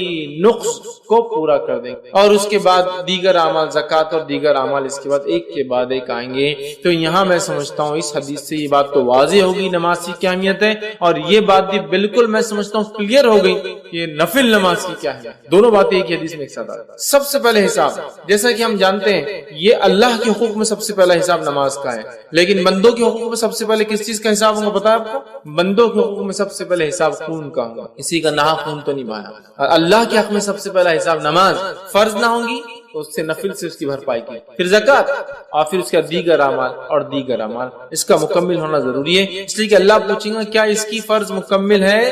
نقص کو پورا کر دیں گے، اور اس کے بعد دیگر اعمال زکوٰۃ اور دیگر اعمال اس کے بعد ایک کے بعد ایک آئیں گے۔ تو یہاں میں سمجھتا ہوں اس حدیث سے یہ بات تو واضح ہوگی نماز کی کیا اہمیت ہے، اور یہ بات بھی بالکل میں سمجھتا ہوں کلیئر ہو گئی کہ نفل نماز کی کیا ہے۔ دونوں باتیں ایک ہی حدیث میں ایک ساتھ آ گئی۔ سب سے پہلے حساب، جیسا کہ ہم جانتے ہیں یہ اللہ کے حقوق میں سب سے پہلا حساب نماز کا ہے، لیکن بندوں کے حقوق میں سب سے پہلے کس چیز کا حساب ہوگا پتا ہے آپ کو؟ بندوں کے حقوق میں سب سے پہلے حساب خون کا ہوگا، کسی کا ناحق خون تو نہیں بہایا۔ اور اللہ کے حق میں سب سے پہلا حساب نماز، فرض نہ ہوں تو اس سے نفل سے اس کی بھرپائی کی، پھر زکوٰۃ، اور پھر اس کا دیگر اعمال اور دیگر اعمال، اس کا مکمل ہونا ضروری ہے۔ اس لیے کہ اللہ پوچھیں گا کیا اس کی فرض مکمل ہے،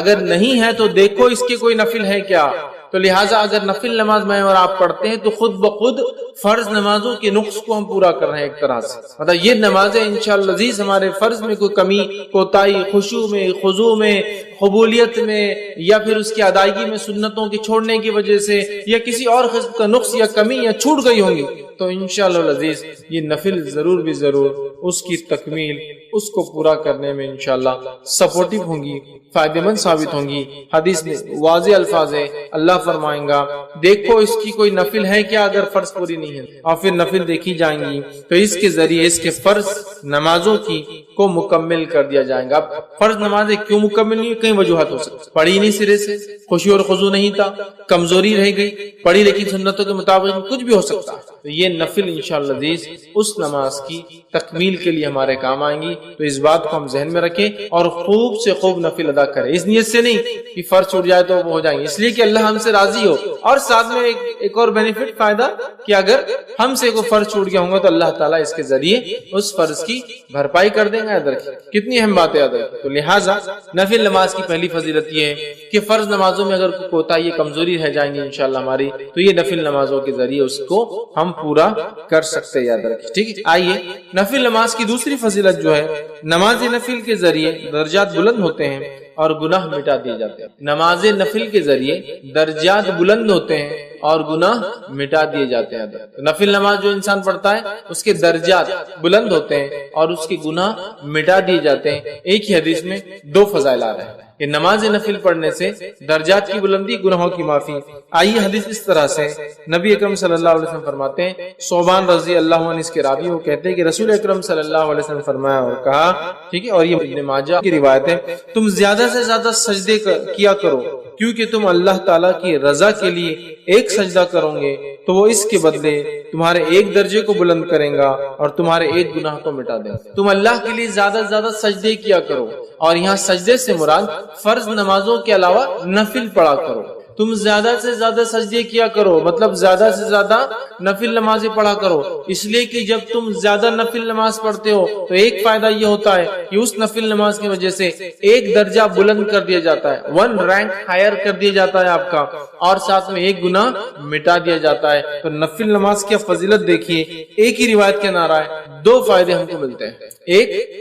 اگر نہیں ہے تو دیکھو اس کے کوئی نفل ہے کیا۔ تو لہٰذا اگر نفل نماز میں اور آپ پڑھتے ہیں تو خود بخود فرض نمازوں کے نقص کو ہم پورا کر رہے ہیں ایک طرح سے، مطلب یہ نمازیں انشاءاللہ عزیز ہمارے فرض میں کوئی کمی، کوتاہی، خشوع میں، خضوع میں، قبولیت میں، یا پھر اس کی ادائیگی میں سنتوں کے چھوڑنے کی وجہ سے یا کسی اور قسم کا نقص یا کمی یا چھوٹ گئی ہوں گی تو انشاءاللہ العزیز یہ نفل ضرور بھی ضرور اس کی تکمیل، اس کو پورا کرنے میں انشاءاللہ سپورٹیو ہوں گی، فائدہ مند ثابت ہوں گی۔ حدیث میں واضح الفاظ ہے، اللہ فرمائیں گا دیکھو اس کی کوئی نفل ہے کیا اگر فرض پوری نہیں ہے، اور پھر نفل دیکھی جائیں گی تو اس کے ذریعے اس کے فرض نمازوں کی کو مکمل کر دیا جائے گا۔ اب فرض نمازیں کیوں مکمل نہیں، کئی وجوہات ہو سکتی، پڑھی نہیں سرے سے، خشوع اور خضوع نہیں تھا، کمزوری رہ گئی، پڑھی لیکن سنتوں کے مطابق کچھ بھی ہو سکتا ہے۔ تو یہ نفل انشاءاللہ عزیز اس نماز کی تکمیل کے لیے ہمارے کام آئیں گی. تو اس بات کو ہم ذہن میں رکھیں اور خوب سے خوب نفل ادا کریں. اس نیت سے نہیں کہ فرض چھوٹ جائے تو وہ ہو جائیں گے، اس لیے کہ اللہ ہم سے راضی ہو. اور ساتھ میں ایک اور بینیفٹ فائدہ کہ اگر ہم سے کوئی فرض چھوٹ گیا ہوں گا تو اللہ تعالیٰ اس کے ذریعے اس فرض کی بھرپائی کر دیں گے. یاد رکھیں کتنی اہم بات ہے. تو لہٰذا نفل نماز کی پہلی فضیلت یہ ہے کہ فرض نمازوں میں اگر کوتاہی کمزوری رہ جائیں گی انشاءاللہ ہماری، تو یہ نفل نمازوں کے ذریعے اس کو ہم پورا کر سکتے ہیں. یاد رکھیں ٹھیک ہے. آئیے نفل نماز کی دوسری فضیلت جو ہے، نماز نفل کے ذریعے درجات بلند ہوتے ہیں اور گناہ مٹا دیے جاتے ہیں. نماز نفل کے ذریعے درجات بلند ہوتے ہیں اور گناہ مٹا دیے جاتے ہیں. نفل نماز جو انسان پڑھتا ہے اس کے درجات بلند ہوتے ہیں اور اس کے گناہ مٹا دیے جاتے ہیں. ایک ہی حدیث میں دو فضائل آ رہے ہیں کہ نماز نفل پڑھنے سے درجات کی بلندی، گناہوں کی معافی. آئیے حدیث اس طرح سے نبی اکرم صلی اللہ علیہ وسلم فرماتے ہیں، صوبان رضی اللہ عنہ اس کے راوی وہ کہتے ہیں کہ رسول اکرم صلی اللہ علیہ وسلم فرمایا اور کہا، ٹھیک ہے، اور یہ ابن ماجہ کی روایت ہے، تم زیادہ سے زیادہ سجدے کیا کرو کیونکہ تم اللہ تعالیٰ کی رضا کے لیے ایک سجدہ کرو گے تو وہ اس کے بدلے تمہارے ایک درجے کو بلند کریں گا اور تمہارے ایک گناہ کو مٹا دیں گا. تم اللہ کے لیے زیادہ سے زیادہ سجدے کیا کرو، اور یہاں سجدے سے مراد فرض نمازوں کے علاوہ نفل پڑھا کرو. تم زیادہ سے زیادہ سجدے کیا کرو مطلب زیادہ سے زیادہ نفل نمازیں پڑھا کرو، اس لیے کہ جب تم زیادہ نفل نماز پڑھتے ہو تو ایک فائدہ یہ ہوتا ہے کہ اس نفل نماز کی وجہ سے ایک درجہ بلند کر دیا جاتا ہے، 1 رینک ہائر کر دیا جاتا ہے آپ کا، اور ساتھ میں ایک گناہ مٹا دیا جاتا ہے. تو نفل نماز کی فضیلت دیکھیے، ایک ہی روایت کے نعرہ ہے، 2 فائدے ہم کو ملتے ہیں.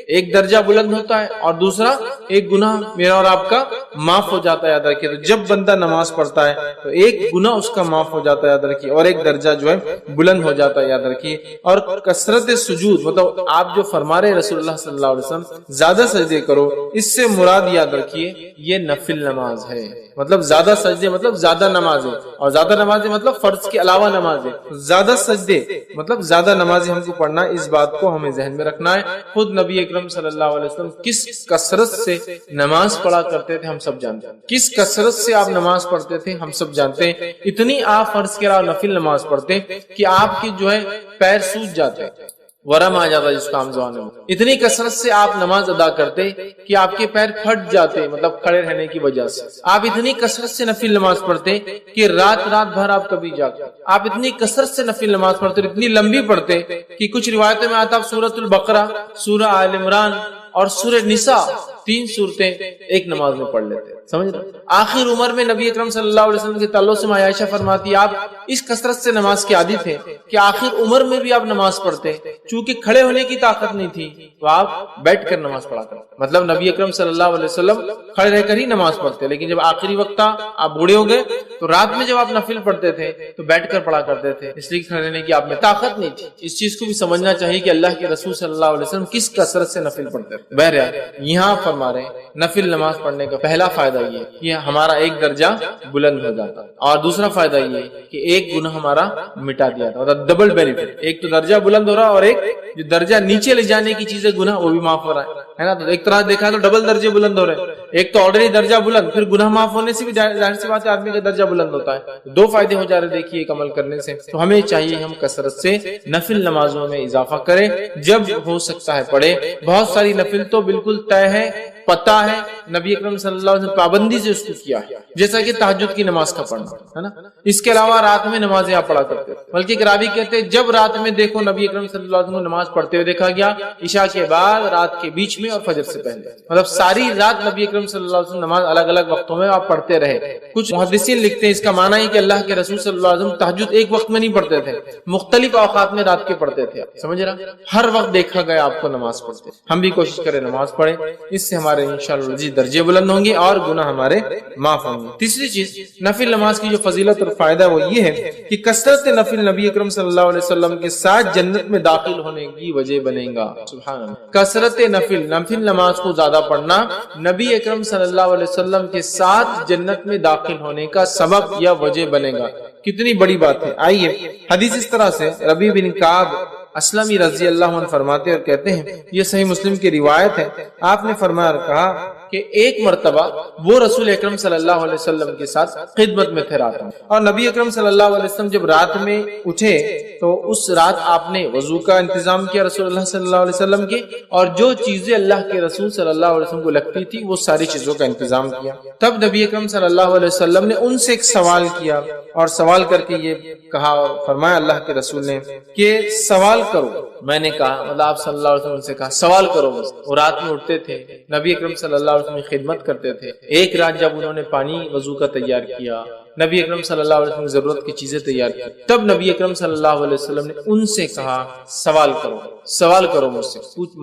ایک درجہ بلند ہوتا ہے اور دوسرا ایک گناہ میرا اور آپ کا معاف ہو جاتا ہے. یاد رکھیے تو جب بندہ نماز پڑھتا ہے تو ایک گناہ اس کا معاف ہو جاتا ہے. یاد رکھیے اور ایک درجہ جو ہے بلند ہو جاتا ہے. یاد رکھیے اور کثرت سجود مطلب آپ جو فرما رہے رسول اللہ صلی اللہ علیہ وسلم زیادہ سجدے کرو، اس سے مراد یاد رکھیے یہ نفل نماز ہے. مطلب زیادہ سجدے مطلب زیادہ نمازیں، اور زیادہ نمازیں مطلب فرض کے علاوہ نمازیں. زیادہ سجدے مطلب زیادہ نمازیں ہم کو پڑھنا، اس بات کو ہمیں ذہن میں رکھنا ہے. خود نبی اکرم صلی اللہ علیہ وسلم کس کثرت سے نماز پڑھا کرتے تھے ہم سب جانتے ہیں. کس کثرت سے آپ نماز پڑھتے تھے ہم سب جانتے ہیں. اتنی آپ فرض کے علاوہ نفل نماز پڑھتے کہ آپ کی جو ہے پیر سوج جاتے، ورم آ جاتا جس کا ہم زبان میں. اتنی کثرت سے آپ نماز ادا کرتے کہ آپ کے پیر پھٹ جاتے مطلب کھڑے رہنے کی وجہ سے. آپ اتنی کثرت سے نفل نماز پڑھتے کہ رات بھر آپ کبھی جاگتے. آپ اتنی کثرت سے نفل نماز پڑھتے، اتنی لمبی پڑھتے کہ کچھ روایتوں میں آتا آپ سورۃ البقرہ، سورہ آل عمران اور سورہ نساء 3 سورتیں ایک نماز میں پڑھ لیتے. سمجھ رہے؟ آخر عمر میں نبی اکرم صلی اللہ علیہ وسلم کے تعلق سے عائشہ فرماتی آپ اس کثرت سے نماز کے عادی تھے کہ آخر عمر میں بھی آپ نماز پڑھتے، چونکہ کھڑے ہونے کی طاقت نہیں تھی تو آپ بیٹھ کر نماز پڑھا کرتے. مطلب نبی اکرم صلی اللہ علیہ وسلم کھڑے رہ کر ہی نماز پڑھتے، لیکن جب آخری وقت تھا آپ بوڑھے ہو گئے تو رات میں جب آپ نفل پڑھتے تھے تو بیٹھ کر پڑھا کرتے تھے، اس لیے کھڑے رہنے کی آپ میں طاقت نہیں تھی. اس چیز کو بھی سمجھنا چاہیے کہ اللہ کے رسول صلی اللہ علیہ وسلم کس کثرت سے نفل پڑھتے تھے. بہرحال یہاں فرما رہے ہیں نفل نماز پڑھنے کا پہلا فائدہ یہ کہ ہمارا ایک درجہ بلند ہو جاتا، اور دوسرا فائدہ یہ کہ ایک گناہ ہمارا مٹا دیا تھا. مطلب ڈبل بینیفٹ، ایک تو درجہ بلند ہو رہا اور ایک جو درجہ نیچے لے جانے کی چیزیں گناہ وہ بھی معاف ہو رہا ہے نا. تو ایک طرح دیکھا تو ڈبل درجے بلند ہو رہے ہیں. ایک تو آلریڈی درجہ بلند، پھر گناہ معاف ہونے سے بھی ظاہر سی بات ہے آدمی کا درجہ بلند ہوتا ہے. 2 فائدے ہو جا رہے دیکھیے ایک عمل کرنے سے. تو ہمیں چاہیے ہم کثرت سے نفل نمازوں میں اضافہ کریں، جب ہو سکتا ہے پڑھے. بہت ساری نفل تو بالکل طے ہے، پتہ ہے، نبی اکرم صلی اللہ علیہ وسلم پابندی سے اس کو کیا ہے، جیسا کہ تہجد کی نماز کا پڑھنا ہے نا. اس کے علاوہ رات میں نمازیں آپ پڑھا کرتے، بلکہ ایک راوی کہتے ہیں جب رات میں دیکھو نبی اکرم صلی اللہ علیہ وسلم کو نماز پڑھتے ہوئے دیکھا گیا، عشاء کے بعد، رات کے بیچ میں اور فجر سے پہلے. مطلب ساری رات نبی اکرم صلی اللہ علیہ وسلم نماز الگ الگ وقتوں میں آپ پڑھتے رہے. کچھ محدثین لکھتے ہیں اس کا معنی ہے کہ اللہ کے رسول صلی اللہ علیہ وسلم تہجد ایک وقت میں نہیں پڑھتے تھے، مختلف اوقات میں رات کے پڑھتے تھے. سمجھ رہا؟ ہر وقت دیکھا گیا آپ کو نماز پڑھتے. ہم بھی کوشش کریں نماز پڑھیں، اس سے ہمارے انشاءاللہ درجے بلند ہوں گے اور گناہ ہمارے معاف ہوں گے. تیسری چیز نفل نماز کی جو فضیلت اور فائدہ وہ یہ ہے کہ کثرت نفل نبی اکرم صلی اللہ علیہ وسلم کے ساتھ جنت میں داخل ہونے کی وجہ بنے گا. سبحان اللہ. کثرت نفل نماز کو زیادہ پڑھنا نبی اکرم صلی اللہ علیہ وسلم کے ساتھ جنت میں داخل ہونے کا سبب یا وجہ بنے گا. کتنی بڑی بات ہے. آئیے حدیث اس طرح سے ربیع بن کعب اسلمی رضی اللہ عنہ فرماتے اور کہتے ہیں، یہ صحیح مسلم کی روایت ہے، آپ نے فرمایا اور کہا کہ ایک مرتبہ وہ رسول اکرم صلی اللہ علیہ وسلم کے ساتھ خدمت میں تھے رات میں، اور نبی اکرم صلی اللہ علیہ وسلم جب رات میں اٹھے تو اس رات آپ نے وضو کا انتظام کیا رسول اللہ صلی اللہ علیہ وسلم کے، اور جو چیزیں اللہ کے رسول صلی اللہ علیہ وسلم کو لگتی تھی وہ ساری چیزوں کا انتظام کیا۔ تب نبی اکرم صلی اللہ علیہ وسلم نے ان سے ایک سوال کیا، اور سوال کر کے یہ کہا اور فرمایا اللہ کے رسول نے کہ سوال کرو۔ میں نے کہا مطلب آپ صلی اللہ علیہ وسلم سے کہا سوال کرو مجھ سے۔ وہ رات میں اٹھتے تھے، نبی اکرم صلی اللہ علیہ وسلم کی خدمت کرتے تھے۔ ایک رات جب انہوں نے پانی وضو کا تیار کیا، نبی اکرم صلی اللہ علیہ وسلم کی ضرورت کی چیزیں تیار کی، تب نبی اکرم صلی اللہ علیہ وسلم نے ان سے کہا سوال کرو، سوال کرو مجھ سے،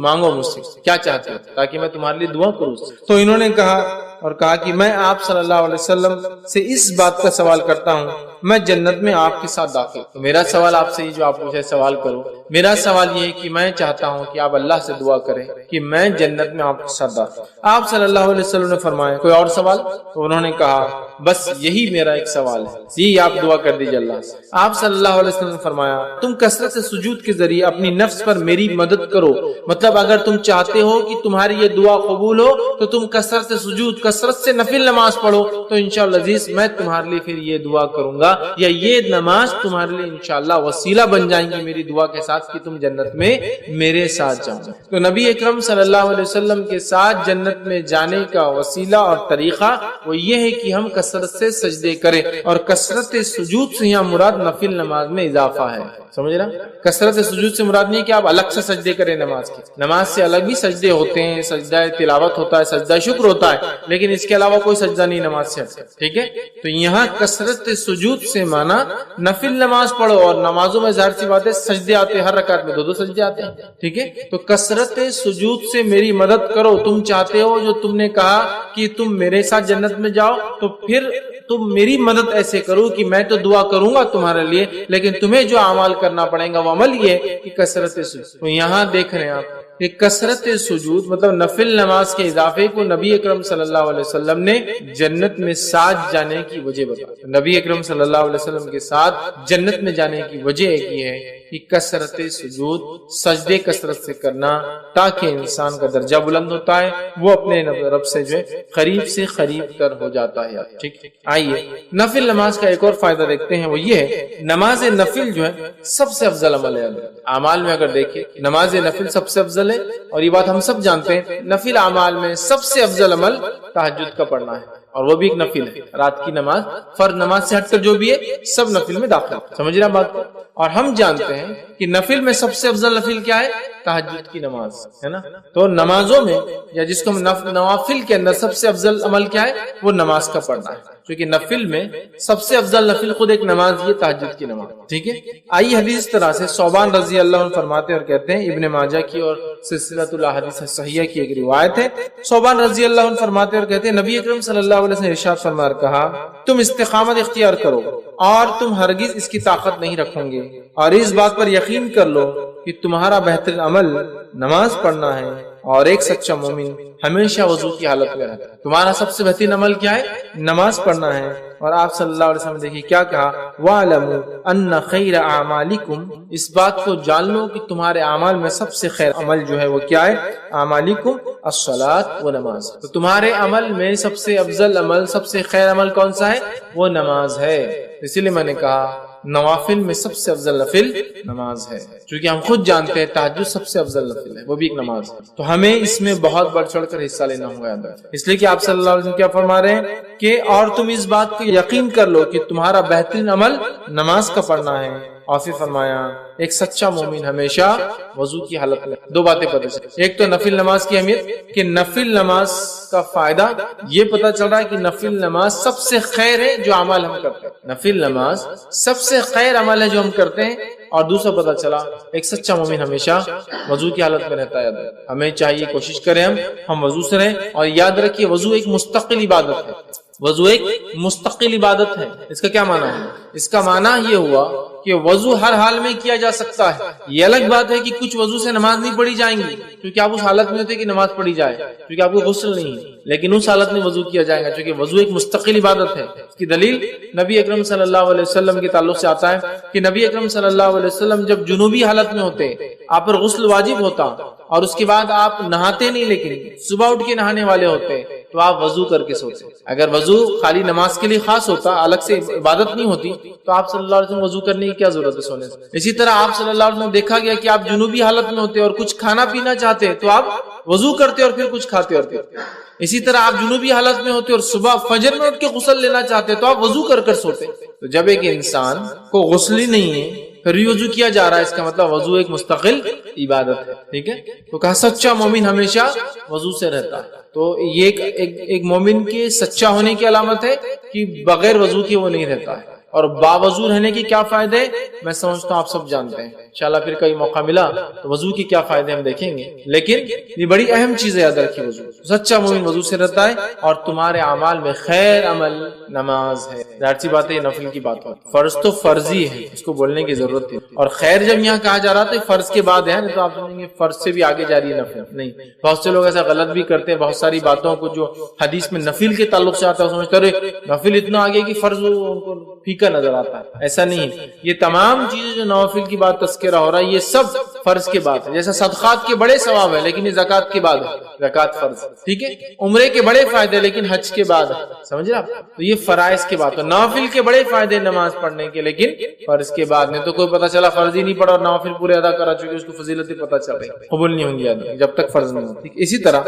مانگو مجھ سے کیا چاہتے ہو تاکہ میں تمہارے لیے دعا کروں۔ تو انہوں نے کہا اور کہا کہ میں آپ صلی اللہ علیہ وسلم سے اس بات کا سوال کرتا ہوں میں جنت میں آپ کے ساتھ داخل۔ تو میرا سوال آپ سے یہ جو آپ مجھے سوال کرو، میرا سوال یہ ہے کہ میں چاہتا ہوں کہ آپ اللہ سے دعا کریں کہ میں جنت میں آپ کے ساتھ داخل۔ آپ صلی اللہ علیہ وسلم نے فرمایا کوئی اور سوال؟ تو انہوں نے کہا بس یہی میرا ایک سوال ہے، یہی آپ دعا کر دیجیے اللہ سے۔ آپ صلی اللہ علیہ وسلم نے فرمایا تم کثرت سے سجود کے ذریعے اپنی نفس پر میری مدد کرو، مطلب اگر تم چاہتے ہو کہ تمہاری یہ دعا قبول ہو تو تم کثرت سے سجود، کثرت سے نفل نماز پڑھو، تو انشاءاللہ عزیز میں تمہارے لیے پھر یہ دعا کروں گا، یا یہ نماز تمہارے لیے انشاءاللہ وسیلہ بن جائیں گی میری دعا کے ساتھ کہ تم جنت میں میرے ساتھ جاؤ۔ تو نبی اکرم صلی اللہ علیہ وسلم کے ساتھ جنت میں جانے کا وسیلہ اور طریقہ وہ یہ ہے کہ ہم کثرت سے سجدے کریں، اور کثرت سجود سے یہاں مراد نفل نماز میں اضافہ ہے، سمجھ رہا؟ کثرت سجود سے مراد نہیں کہ آپ الگ سے سجدے کریں نماز کے، نماز سے الگ بھی سجدے ہوتے ہیں، سجدہ تلاوت ہوتا ہے، سجدہ شکر ہوتا ہے، لیکن اس کے علاوہ کوئی سجدہ نہیں نماز سے ہٹتا، ٹھیک ہے؟ تو یہاں کثرت سجود سے مانا نفل نماز پڑھو، اور نمازوں میں ظاہر سی بات ہے سجدے آتے ہیں، ہر رکعت میں 2 سجدے آتے ہیں، ٹھیک ہے؟ تو کثرت سجود سے میری مدد کرو، تم چاہتے ہو جو تم نے کہا کہ تم میرے ساتھ جنت میں جاؤ، تو پھر تم میری مدد ایسے کرو کہ میں تو دعا کروں گا تمہارے لیے، لیکن تمہیں جو اعمال کرنا پڑے گا وہ عمل یہ کہ کثرت سجود۔ تو یہاں دیکھ رہے ہیں آپ کہ کثرت سجود مطلب نفل نماز کے اضافے کو نبی اکرم صلی اللہ علیہ وسلم نے جنت میں ساتھ جانے کی وجہ بتائی۔ نبی اکرم صلی اللہ علیہ وسلم کے ساتھ جنت میں جانے کی وجہ ایک یہ ہے کہ کثرت سجود، سجدے کثرت سے کرنا، تاکہ انسان کا درجہ بلند ہوتا ہے، وہ اپنے رب سے جو ہے قریب سے قریب تر ہو جاتا ہے۔ ٹھیک، آئیے نفل نماز کا ایک اور فائدہ دیکھتے ہیں، وہ یہ ہے نماز نفل جو ہے سب سے افضل عمل ہے۔ اعمال میں اگر دیکھیں نماز نفل سب سے افضل ہے، اور یہ بات ہم سب جانتے ہیں، نفل اعمال میں سب سے افضل عمل تہجد کا پڑھنا ہے، اور وہ بھی ایک نفل ہے۔ رات کی نماز فرض نماز سے ہٹ کر جو بھی ہے سب نفل میں داخل، سمجھ رہے ہیں بات کو؟ اور ہم جانتے ہیں کہ نفل میں سب سے افضل نفل کیا ہے؟ تہجد کی نماز ہے نا۔ تو نمازوں میں یا جس کو نوافل کے اندر سب سے افضل عمل کیا ہے؟ وہ نماز کا پڑھنا ہے، کیونکہ نفل میں سب سے افضل نفل خود ایک نماز یہ تہجد کی نماز، ٹھیک ہے؟ آئیے حدیث اس طرح سے ثوبان رضی اللہ عنہ فرماتے ہیں اور کہتے ہیں، ابن ماجہ کی اور سلسلۃ الاحادیث الصحیحہ کی ایک روایت ہے، ثوبان رضی اللہ عنہ فرماتے ہیں اور کہتے ہیں نبی اکرم صلی اللہ علیہ وسلم نے ارشاد فرما کہا تم استقامت اختیار کرو اور تم ہرگز اس کی طاقت نہیں رکھو گے، اور اس بات پر یقین کر لو کہ تمہارا بہترین عمل نماز پڑھنا ہے، اور ایک سچا مومن ہمیشہ وضو کی حالت میں رہتا ہے۔ تمہارا سب سے بہترین عمل کیا ہے؟ نماز پڑھنا ہے۔ اور آپ صلی اللہ علیہ وسلم دیکھیے کیا کہا، وَاعْلَمُوا أَنَّ خَيْرَ أَعْمَالِكُمْ، اس بات کو جان لو کہ تمہارے اعمال میں سب سے خیر عمل جو ہے وہ کیا ہے؟ اعمالکم الصلاۃ و نماز۔ تو تمہارے عمل میں سب سے افضل عمل، سب سے خیر عمل کون سا ہے؟ وہ نماز ہے۔ اسی لیے میں نے کہا نوافل میں سب سے افضل نفل نماز ہے، کیونکہ ہم خود جانتے ہیں تہجد سب سے افضل نفل ہے، وہ بھی ایک نماز ہے۔ تو ہمیں اس میں بہت بڑھ چڑھ کر حصہ لینا ہوگا، اس لیے کہ آپ صلی اللہ علیہ وسلم کیا فرما رہے ہیں کہ اور تم اس بات کو یقین کر لو کہ تمہارا بہترین عمل نماز کا پڑھنا ہے، اور پھر فرمایا ایک سچا مومن ہمیشہ وضو کی حالت میں۔ دو باتیں پتہ چلی، ایک تو نفل نماز کی اہمیت کہ نفل نماز کا فائدہ یہ پتہ چل رہا ہے کہ نفل نماز سب سے خیر ہے جو عمل ہم کرتے ہیں، نفل نماز سب سے خیر عمل ہے جو ہم کرتے ہیں۔ اور دوسرا پتہ چلا ایک سچا مومن ہمیشہ وضو کی حالت میں رہتا ہے۔ ہمیں چاہیے کوشش کریں ہم وضو سے رہیں، اور یاد رکھیے وضو ایک مستقل عبادت ہے، وضو ایک مستقل عبادت ہے۔ اس کا کیا معنی ہے؟ اس کا معنی یہ ہوا کہ وضو ہر حال میں کیا جا سکتا ہے۔ یہ الگ بات ہے کہ کچھ وضو سے نماز نہیں پڑھی جائیں گی کیونکہ آپ اس حالت میں ہوتے کہ نماز پڑھی جائے، کیونکہ آپ کو غسل نہیں ہے، لیکن اس حالت میں وضو کیا جائے گا کیونکہ وضو ایک مستقل عبادت ہے۔ اس کی دلیل نبی اکرم صلی اللہ علیہ وسلم کے تعلق سے آتا ہے کہ نبی اکرم صلی اللہ علیہ وسلم جب جنوبی حالت میں ہوتے آپ پر غسل واجب ہوتا اور اس کے بعد آپ نہاتے نہیں لیکن صبح اٹھ کے نہانے والے ہوتے ہیں تو آپ وضو کر کے سوتے. اگر وضو خالی نماز کے لیے خاص ہوتا، الگ سے عبادت نہیں ہوتی، تو آپ صلی اللہ علیہ وسلم وضو کرنے کی کیا ضرورت ہے سونے سے. اسی طرح آپ صلی اللہ علیہ وسلم دیکھا گیا کہ آپ جنوبی حالت میں ہوتے اور کچھ کھانا پینا چاہتے تو آپ وضو کرتے اور پھر کچھ کھاتے اور پیتے. اسی طرح آپ جنوبی حالت میں ہوتے اور صبح فجر میں اٹھ کے غسل لینا چاہتے تو آپ وضو کر کر سوتے. تو جب ایک انسان کو غسل ہی نہیں ہے پھر بھی وضو کیا جا رہا ہے، اس کا مطلب وضو ایک مستقل عبادت ہے. ٹھیک ہے، تو کہا سچا مومن ہمیشہ وضو سے رہتا ہے. تو یہ ایک مومن کے سچا ہونے کی علامت ہے کہ بغیر وضو کے وہ نہیں رہتا ہے. اور باوضو رہنے کے کیا فائدے میں سمجھتا ہوں آپ سب جانتے ہیں. انشاءاللہ پھر کئی موقع ملا تو وضو کے کیا فائدے ہم دیکھیں گے، لیکن یہ بڑی اہم چیز ہے یاد رکھیے. وضو، سچا مومن وضو سے رہتا ہے اور تمہارے اعمال میں خیر عمل نماز ہے. ظاہر سی بات ہے یہ نفل کی بات ہے، فرض تو فرضی ہے، اس کو بولنے کی ضرورت ہے. اور خیر جب یہاں کہا جا رہا تھا فرض کے بعد ہے، تو آپ سمجھیں گے فرض سے بھی آگے جاری ہے نفل. نہیں، بہت سے لوگ ایسا غلط بھی کرتے ہیں. بہت ساری باتوں کو جو حدیث میں نفل کے تعلق سے آتا ہے سمجھتے ہیں نفل اتنا آگے کہ فرض ان کو پھیکا نظر آتا ہے. ایسا نہیں ہے. یہ تمام چیزیں جو نوافل کی بات تذکرہ ہو رہا ہے یہ سب فرض کے بعد ہے. جیسا صدقات کے بڑے ثواب ہے لیکن یہ زکات کے بعد ہے، زکات فرض. ٹھیک ہے، عمرے کے بڑے فائدے لیکن حج کے بعد ہے. سمجھ رہے آپ؟ تو یہ فرائض کے بعد. نوافل کے بڑے فائدے نماز پڑھنے کے لیکن فرض کے بعد. نہیں تو کوئی پتہ چلا فرض ہی نہیں پڑھا اور نوافل پورے ادا کرا چکے، اس کو فضیلتیں پتہ چل رہی، قبول نہیں ہوں گی جب تک فرض نہیں ہوتی. اسی طرح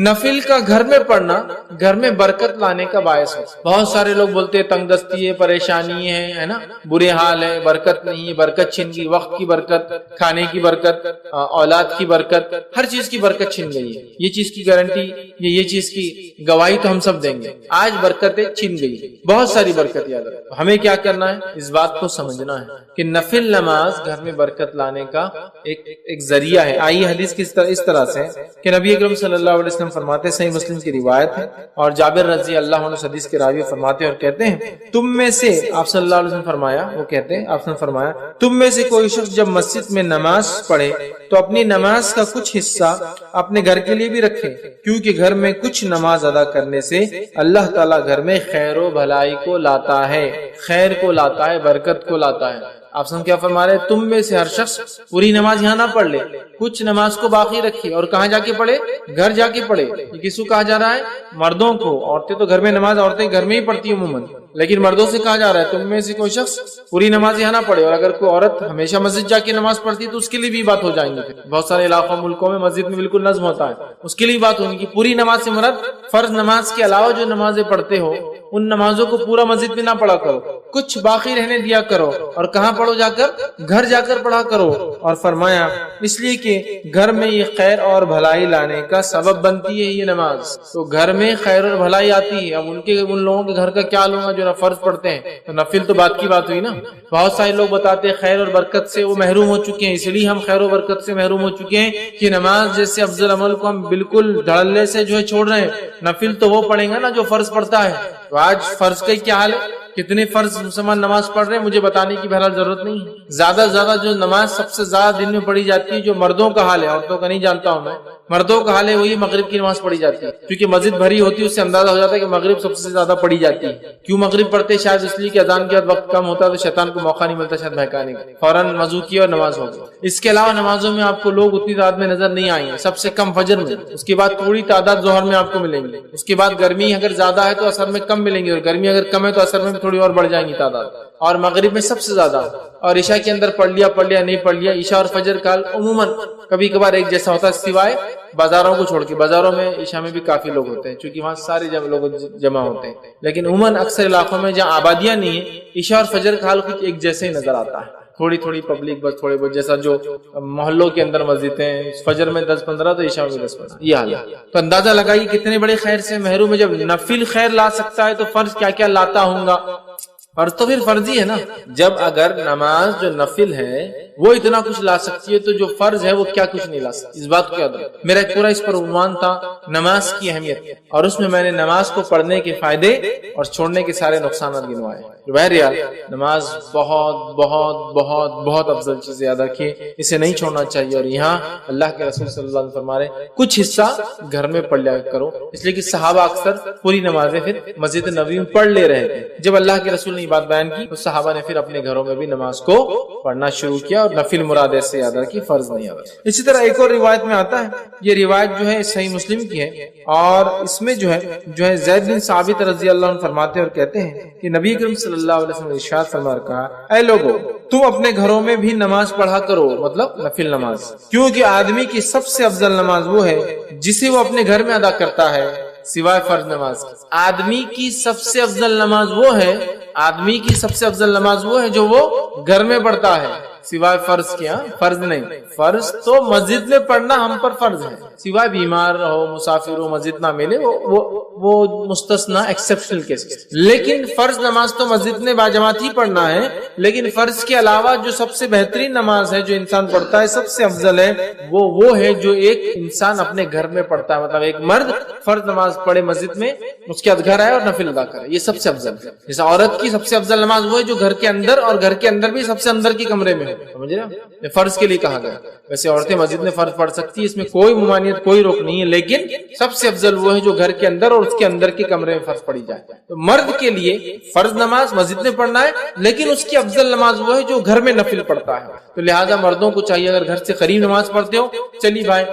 نفل کا گھر میں پڑھنا گھر میں برکت لانے کا باعث ہے. بہت سارے لوگ بولتے ہیں تنگ دستی ہے، پریشانی ہے نا، برے حال ہے، برکت نہیں ہے، برکت چھن گئی، وقت کی برکت، کھانے کی برکت، اولاد کی برکت، ہر چیز کی برکت چھن گئی ہے. یہ چیز کی گارنٹی، یہ چیز کی گواہی تو ہم سب دیں گے. آج برکتیں چھن گئی، بہت ساری برکت یاد رکھو. ہمیں کیا کرنا ہے؟ اس بات کو سمجھنا ہے کہ نفل نماز گھر میں برکت لانے کا ایک ذریعہ ہے. آئیے حدیث کی اس طرح سے کہ نبی اکرم صلی اللہ علیہ وسلم فرماتے ہیں، صحیح مسلم کی روایت ہے اور جابر رضی اللہ عنہ حدیث کے راوی فرماتے ہیں اور کہتے ہیں تم میں سے، آپ صلی اللہ علیہ وسلم فرمایا، وہ کہتے ہیں آپ نے فرمایا تم میں سے کوئی شخص جب مسجد میں نماز پڑھے تو اپنی نماز کا کچھ حصہ اپنے گھر کے لیے بھی رکھے، کیونکہ گھر میں کچھ نماز ادا کرنے سے اللہ تعالیٰ گھر میں خیر و بھلائی کو لاتا ہے، خیر کو لاتا ہے، برکت کو لاتا ہے. آپ سن کیا فرما رہے ہیں؟ تم میں سے ہر شخص پوری نماز یہاں نہ پڑھ لے، کچھ نماز کو باقی رکھے. اور کہاں جا کے پڑھے؟ گھر جا کے پڑھے. یہ کس کو کہا جا رہا ہے؟ مردوں کو. عورتیں تو گھر میں نماز عورتیں گھر میں ہی پڑھتی عموماً، لیکن مردوں سے کہا جا رہا ہے تم میں سے کوئی شخص پوری نماز یہاں نہ پڑھے. اور اگر کوئی عورت ہمیشہ مسجد جا کے نماز پڑھتی ہے تو اس کے لیے بھی بات ہو جائیں گی. بہت سارے علاقوں ملکوں میں مسجد میں بالکل نظم ہوتا ہے، اس کے لیے بات ہوگی کہ پوری نماز سے مراد فرض نماز کے علاوہ جو نمازیں پڑھتے ہو ان نمازوں کو پورا مسجد میں نہ پڑھا کرو، کچھ باقی رہنے دیا کرو. اور کہاں پڑھو؟ جا کر گھر جا کر پڑھا کرو. اور فرمایا اس لیے کہ گھر میں یہ خیر اور بھلائی لانے کا سبب بنتی ہے یہ نماز. تو گھر میں خیر اور بھلائی آتی ہے. اب ان لوگوں کے گھر کا کیا لوں جو فرض پڑھتے ہیں، تو نفل تو بات کی بات ہوئی نا. بہت سارے لوگ بتاتے ہیں خیر اور برکت سے وہ محروم ہو چکے ہیں، اس لیے ہم خیر و برکت سے محروم ہو چکے ہیں کہ نماز جیسے افضل عمل کو ہم بالکل دھڑلے سے جو ہے چھوڑ رہے ہیں. نفل تو وہ پڑھیں گا نا جو فرض پڑھتا ہے. تو آج فرض کا کیا حال ہے؟ کتنے فرض مسلمان نماز پڑھ رہے ہیں مجھے بتانے کی بہرحال ضرورت نہیں ہے. زیادہ سے زیادہ جو نماز سب سے زیادہ دن میں پڑھی جاتی ہے جو مردوں کا حال ہے، عورتوں کا نہیں جانتا ہوں میں، مردوں کا حال ہے وہی مغرب کی نماز پڑھی جاتی ہے. کیونکہ مسجد بھری ہوتی ہے اس سے اندازہ ہو جاتا ہے کہ مغرب سب سے زیادہ پڑھی جاتی ہے. کیوں مغرب پڑھتے؟ شاید اس لیے کہ اذان کے بعد وقت کم ہوتا ہے تو شیطان کو موقع نہیں ملتا شاید بہکانے کا. فوراً وضو کیا اور نماز ہو گئی. اس کے علاوہ نمازوں میں آپ کو لوگ اتنی تعداد میں نظر نہیں آئیں گے، سب سے کم فجر میں، اس کے بعد تھوڑی تعداد ظہر میں آپ کو ملیں گے. اس کے بعد گرمی اگر زیادہ ہے تو اثر میں کم ملیں گے، اور گرمی اگر کم ہے تو اثر میں تھوڑی اور بڑھ جائیں گی تعداد. اور مغرب میں سب سے زیادہ، اور عشاء کے اندر پڑھ لیا نہیں پڑھ لیا. عشاء اور فجر کا عموماً کبھی کبھار ایک جیسا ہوتا ہے سوائے بازاروں کو چھوڑ کے. بازاروں میں عشاء میں بھی کافی لوگ ہوتے ہیں چونکہ وہاں سارے لوگ جمع ہوتے ہیں، لیکن عموماً اکثر علاقوں میں جہاں آبادیاں نہیں ہیں عشاء اور فجر کا حال کچھ ایک جیسے ہی نظر آتا ہے. تھوڑی پبلک بس تھوڑے بہت، جیسا جو محلوں کے اندر مسجدیں ہیں فجر میں 10-15 تو عشاء میں 10-15، یہ حال ہے. تو اندازہ لگائیے کتنے بڑے خیر سے محروم ہے. جب نفل خیر لا سکتا ہے تو فرض کیا کیا لاتا ہوں گا. فرض تو پھر فرض ہی ہے نا. جب اگر نماز جو نفل ہے وہ اتنا کچھ لا سکتی ہے تو جو فرض ہے وہ کیا کچھ نہیں لا سکتی. اس بات کو یاد رکھو. میرا ایک پورا اس پر عنوان تھا نماز کی اہمیت، اور اس میں نے نماز کو پڑھنے کے فائدے اور چھوڑنے کے سارے نقصانات گنوائے. بہرحال نماز بہت بہت بہت بہت افضل چیز ہے، یاد رکھیے اسے نہیں چھوڑنا چاہیے. اور یہاں اللہ کے رسول صلی اللہ علیہ وسلم فرما رہے کچھ حصہ گھر میں پڑھ لیا کرو، اس لیے کہ صحابہ اکثر پوری نمازیں پھر مسجد نبوی میں پڑھ لے رہے تھے. جب اللہ کے رسول نے بات بیان کی تو صحابہ نے پھر اپنے گھروں میں بھی نماز کو پڑھنا شروع کیا اور نفل مراد سے یاد رکھی، فرض نہیں یاد رکھی۔ اسی طرح ایک اور روایت میں آتا ہے، یہ روایت جو ہے صحیح مسلم کی ہے، اور اس میں جو ہے زید بن ثابت رضی اللہ عنہ فرماتے ہیں اور کہتے ہیں کہ نبی کریم صلی اللہ علیہ وسلم نے ارشاد فرما کہا، اے لوگو تم اپنے گھروں میں بھی نماز پڑھا کرو، مطلب نفل نماز، کیونکہ آدمی کی سب سے افضل نماز وہ ہے جسے وہ اپنے گھر میں ادا کرتا ہے سوائے فرض نماز۔ آدمی کی سب سے افضل نماز وہ ہے، آدمی کی سب سے افضل نماز وہ ہے جو وہ گھر میں پڑھتا ہے سوائے فرض کیا، فرض نہیں، فرض تو مسجد میں پڑھنا ہم پر فرض ہے، سوائے بیمار ہو، مسافر ہو، مسجد نہ ملے وہ مستثنا ایکسپشنل کیسز، لیکن فرض نماز تو مسجد میں باجماعت ہی پڑھنا ہے۔ لیکن فرض کے علاوہ جو سب سے بہترین نماز ہے جو انسان پڑھتا ہے، سب سے افضل ہے، وہ ہے جو ایک انسان اپنے گھر میں پڑھتا ہے، مطلب ایک مرد فرض نماز پڑھے مسجد میں، اس کے بعد گھر آئے اور نفل ادا کرے، یہ سب سے افضل ہے۔ جیسے عورت کی سب سے افضل نماز وہ ہے جو گھر کے اندر، اور گھر کے اندر بھی سب سے اندر کی کمرے میں ہو، سمجھ رہے ہیں؟ فرض کے لیے کہا گیا، ویسے عورتیں مسجد میں فرض پڑھ سکتی ہے، اس میں کوئی ممانعت، کوئی روک نہیں ہے، لیکن سب سے افضل وہ ہے جو گھر کے اندر اور اس کے اندر کے کمرے میں فرض پڑھی جائے۔ تو مرد کے لیے فرض نماز مسجد میں پڑھنا ہے، لیکن اس کی افضل نماز وہ ہے جو گھر میں نفل پڑھتا ہے۔ تو لہٰذا مردوں کو چاہیے، اگر گھر سے قریب نماز پڑھتے ہو، چلیے بھائی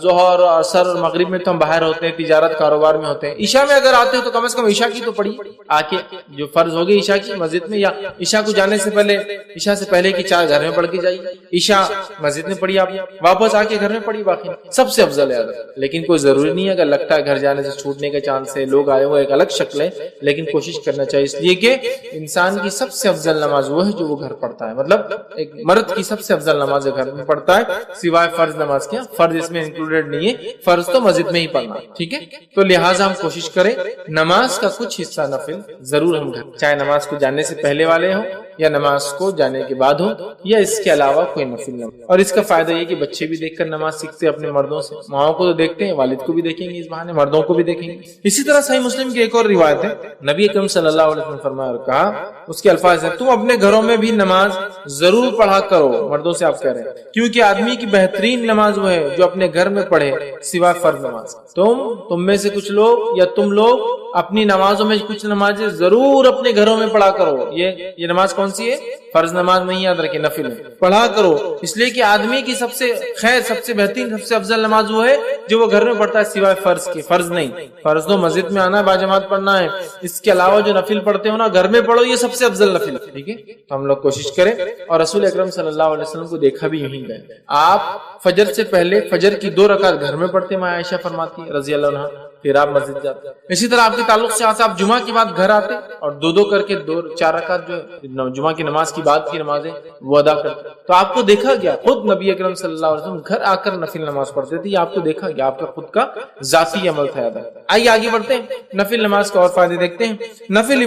ظہر اور عصر اور مغرب میں تو ہم باہر ہوتے ہیں، تجارت کاروبار میں ہوتے ہیں، عشاء میں اگر آتے ہو تو کم از کم عشاء کی تو پڑھی آ کے، جو فرض ہوگی عشاء کی مسجد میں، یا عشاء کو جانے سے پہلے، عشاء سے پہلے کی 4 گھر میں پڑھ کے جائیے، عشاء مسجد میں پڑھی، آپ واپس آ کے گھر میں پڑھی، باقی سب سے افضل ہے۔ لیکن کوئی ضروری نہیں ہے، اگر لگتا ہے گھر جانے سے چھوٹنے کے چانس ہے، لوگ آئے ہوئے، ایک الگ شکل ہے، لیکن کوشش کرنا چاہیے، اس لیے کہ انسان کی سب سے افضل نماز وہ ہے جو وہ گھر پڑھتا ہے، مطلب ایک مرد کی سب سے افضل نماز گھر میں پڑھتا ہے سوائے فرض نماز کے، فرض اس میں انکلوڈیڈ نہیں ہے، فرض تو مسجد میں ہی پڑھنا، ٹھیک ہے؟ تو لہٰذا ہم کوشش کریں نماز کا کچھ حصہ نفل ضرور ہم گھر، چاہے نماز کو جانے سے پہلے والے ہوں یا نماز کو جانے کے بعد ہو، یا اس کے علاوہ کوئی نفل نہ ہو۔ اور اس کا فائدہ یہ کہ بچے بھی دیکھ کر نماز سیکھتے ہیں اپنے مردوں سے، ماؤں کو تو دیکھتے ہیں، والد کو بھی دیکھیں گے، اس بہانے مردوں کو بھی دیکھیں گے۔ اسی طرح صحیح مسلم کی ایک اور روایت ہے، نبی اکرم صلی اللہ علیہ وسلم نے فرمایا اور کہا، اس کے الفاظ ہیں، تم اپنے گھروں میں بھی نماز ضرور پڑھا کرو، مردوں سے آپ کہہ رہے ہیں، کیونکہ آدمی کی بہترین نماز وہ ہے جو اپنے گھر میں پڑھے سوائے فرض نماز۔ تم میں سے کچھ لوگ یا تم لوگ اپنی نمازوں میں کچھ نمازیں ضرور اپنے گھروں میں پڑھا کرو۔ یہ نماز کون سی ہے؟ فرض نماز نہیں، یاد رکھیں، نفل ہے، پڑھا کرو، اس لیے کہ آدمی کی سب سے خیر، سب سے بہترین، سب سے افضل نماز وہ ہے جو وہ گھر میں پڑھتا ہے سوائے فرض کے۔ فرض نہیں، فرض تو مسجد میں آنا ہے، باجماعت پڑھنا ہے، اس کے علاوہ جو نفل پڑھتے ہو نا گھر میں پڑھو، یہ سب سے افضل نفل ہے، ٹھیک ہے؟ تو ہم لوگ کوشش کریں، اور رسول اکرم صلی اللہ علیہ وسلم کو دیکھا بھی یہیں گئے، آپ فجر سے پہلے فجر کی 2 رکعت گھر میں پڑھتے، ماں عائشہ فرماتی ہے رضی اللہ عنہا، پھر آپ مسجد جاتے۔ اسی طرح آپ کے تعلق سے آتا، آپ جمعہ کے بعد گھر آتے اور 2 کر کے 4 رکعت جو جمعہ کی نماز کی بعد کی نمازیں وہ ادا کرتے۔ تو آپ کو دیکھا گیا، خود نبی اکرم صلی اللہ علیہ وسلم گھر آ کر نفل نماز پڑھتے تھے، یہ آپ کو دیکھا گیا، آپ کا خود کا ذاتی عمل تھا۔ آئیے آگے بڑھتے ہیں، نفل نماز کا اور فائدے دیکھتے ہیں۔ نفل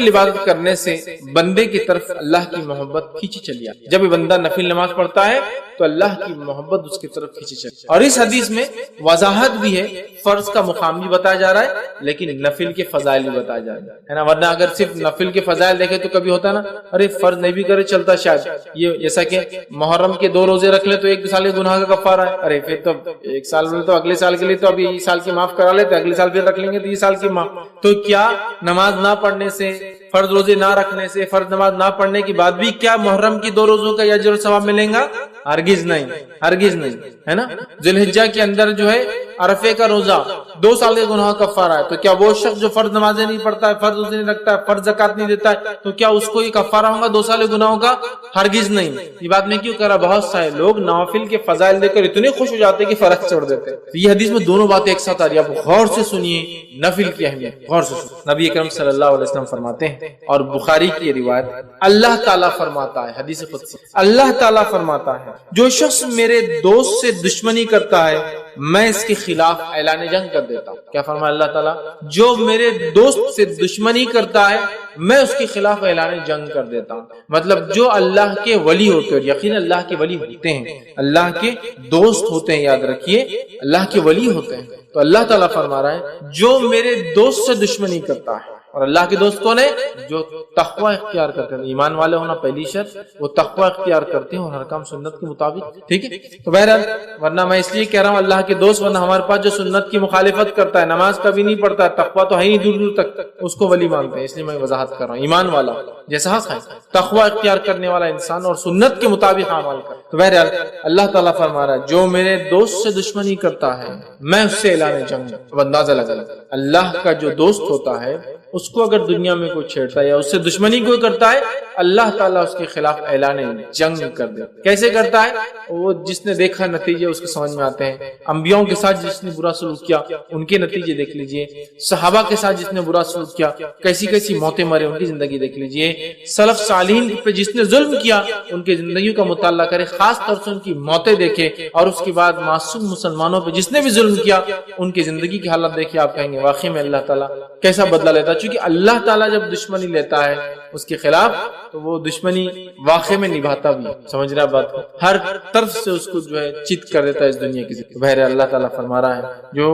عبادت کرنے سے بندے کی طرف اللہ کی محبت کھینچی چلی آتی ہے۔ جب بندہ نفل نماز پڑھتا ہے تو اللہ کی محبت اس کی طرف کھینچی چلی، اور اس حدیث میں وضاحت بھی ہے، فرض کا مقام بھی بتایا جا رہا ہے، لیکن نفل کے فضائل بھی بتایا جا رہا ہے نا، ورنہ اگر صرف نفل کے فضائل دیکھے تو کبھی ہوتا نا، ارے فرض نہیں بھی کرے چلتا شاید، یہ جیسا کہ محرم کے 2 روزے رکھ لے تو 1 سال کے گناہ کا کفارہ ہے، ارے پھر تو 1 سال میں تو اگلے سال کے لیے تو ابھی یہ سال کی معاف کرا لیتے، اگلے سال پھر رکھ لیں گے تو یہ سال کی معاف۔ تو کیا نماز نہ پڑھنے سے، فرض روزے نہ رکھنے سے، فرض نماز نہ پڑھنے کے بعد بھی کیا محرم کی 2 روزوں کا اجر و ثواب ملیں گا؟ ہرگز نہیں، ہرگز نہیں، ہے نا؟ ذی الحجہ کے اندر جو ہے عرفے کا روزہ 2 سال کے گناہ کا کفارہ ہے، تو کیا وہ شخص جو فرض نمازیں نہیں پڑھتا ہے، فرض روزے نہیں رکھتا ہے، فرض زکات نہیں دیتا ہے، تو کیا اس کو یہ کفارہ ہوگا 2 سال کے گناہوں کا؟ ہرگز نہیں۔ یہ بات میں کیوں کہہ رہا، بہت سارے لوگ نوافل کے فضائل دیکھ کر اتنے خوش ہو جاتے ہیں کہ فرض چھوڑ دیتے ہیں۔ یہ حدیث میں دونوں باتیں ایک ساتھ آ رہی ہیں، آپ غور سے سنیے نفل کی اہمیت، غور سے سنیے۔ نبی اکرم صلی اللہ علیہ وسلم فرماتے ہیں، اور بخاری کی روایت، اللہ تعالیٰ فرماتا ہے، حدیث قدسی، اللہ تعالیٰ فرماتا ہے، جو شخص میرے دوست سے دشمنی کرتا ہے میں اس کے خلاف اعلان جنگ کر دیتا ہوں۔ کیا فرمایا اللہ تعالیٰ؟ جو میرے دوست سے دشمنی کرتا ہے میں اس کے خلاف اعلان جنگ کر دیتا ہوں۔ مطلب جو اللہ کے ولی ہوتے ہیں، یقین اللہ کے ولی ہوتے ہیں، اللہ کے دوست ہوتے ہیں، یاد رکھیے اللہ کے ولی ہوتے ہیں، تو اللہ تعالیٰ فرما رہا ہے جو میرے دوست سے دشمنی کرتا ہے، اور اللہ کے دوست کون ہے؟ جو تقوی اختیار کرتے ہیں. ایمان والے ہونا پہلی شرط، وہ تقوی اختیار کرتے ہیں اور ہر کام سنت کے مطابق. ٹھیک ہے، تو بہرحال ورنہ میں اس لیے کہہ رہا ہوں اللہ کے دوست، ورنہ ہمارے پاس جو سنت کی مخالفت کرتا ہے، نماز کبھی نہیں پڑھتا ہے، تقوی تو ہے ہی دور دور تک، اس کو ولی مانتے ہیں. اس لیے میں وضاحت کر رہا ہوں. ایمان والا جیسا حق ہے، تقوی اختیار کرنے والا انسان اور سنت کے مطابق اعمال کرتا ہے. تو بہرحال اللہ تعالیٰ فرما رہا ہے جو میرے دوست سے دشمنی کرتا ہے میں اس سے اعلان جنگ. اب اندازہ لگا، اللہ کا جو دوست ہوتا ہے اس کو اگر دنیا میں کوئی چھیڑتا ہے یا اس سے دشمنی کوئی کرتا ہے، اللہ تعالیٰ اس کے خلاف اعلان جنگ کر دے. کیسے کرتا ہے؟ وہ جس نے دیکھا نتیجے اس کے سمجھ میں آتے ہیں. انبیاءوں کے ساتھ جس نے برا سلوک کیا ان کے نتیجے دیکھ لیجئے، صحابہ کے ساتھ جس نے برا سلوک کیا کیسی کیسی موتیں مرے ان کی زندگی دیکھ لیجئے، سلف صالحین پہ جس نے ظلم کیا ان کی زندگیوں کا مطالعہ کرے، خاص طور سے ان کی موتیں دیکھے، اور اس کے بعد معصوم مسلمانوں پہ جس نے بھی ظلم کیا ان کی زندگی کی حالت دیکھے. آپ کہیں گے واقعی میں اللہ تعالیٰ کیسا بدلہ لیتا ہے. چونکہ اللہ تعالیٰ جب دشمنی لیتا ہے اس کے خلاف تو وہ دشمنی واقع میں نبھاتا بھی ہے. سمجھ رہا بات کو؟ ہر طرف سے اس کو جو ہے چت کر دیتا ہے اس دنیا کی زندگی. بہرحال اللہ تعالیٰ فرما رہا ہے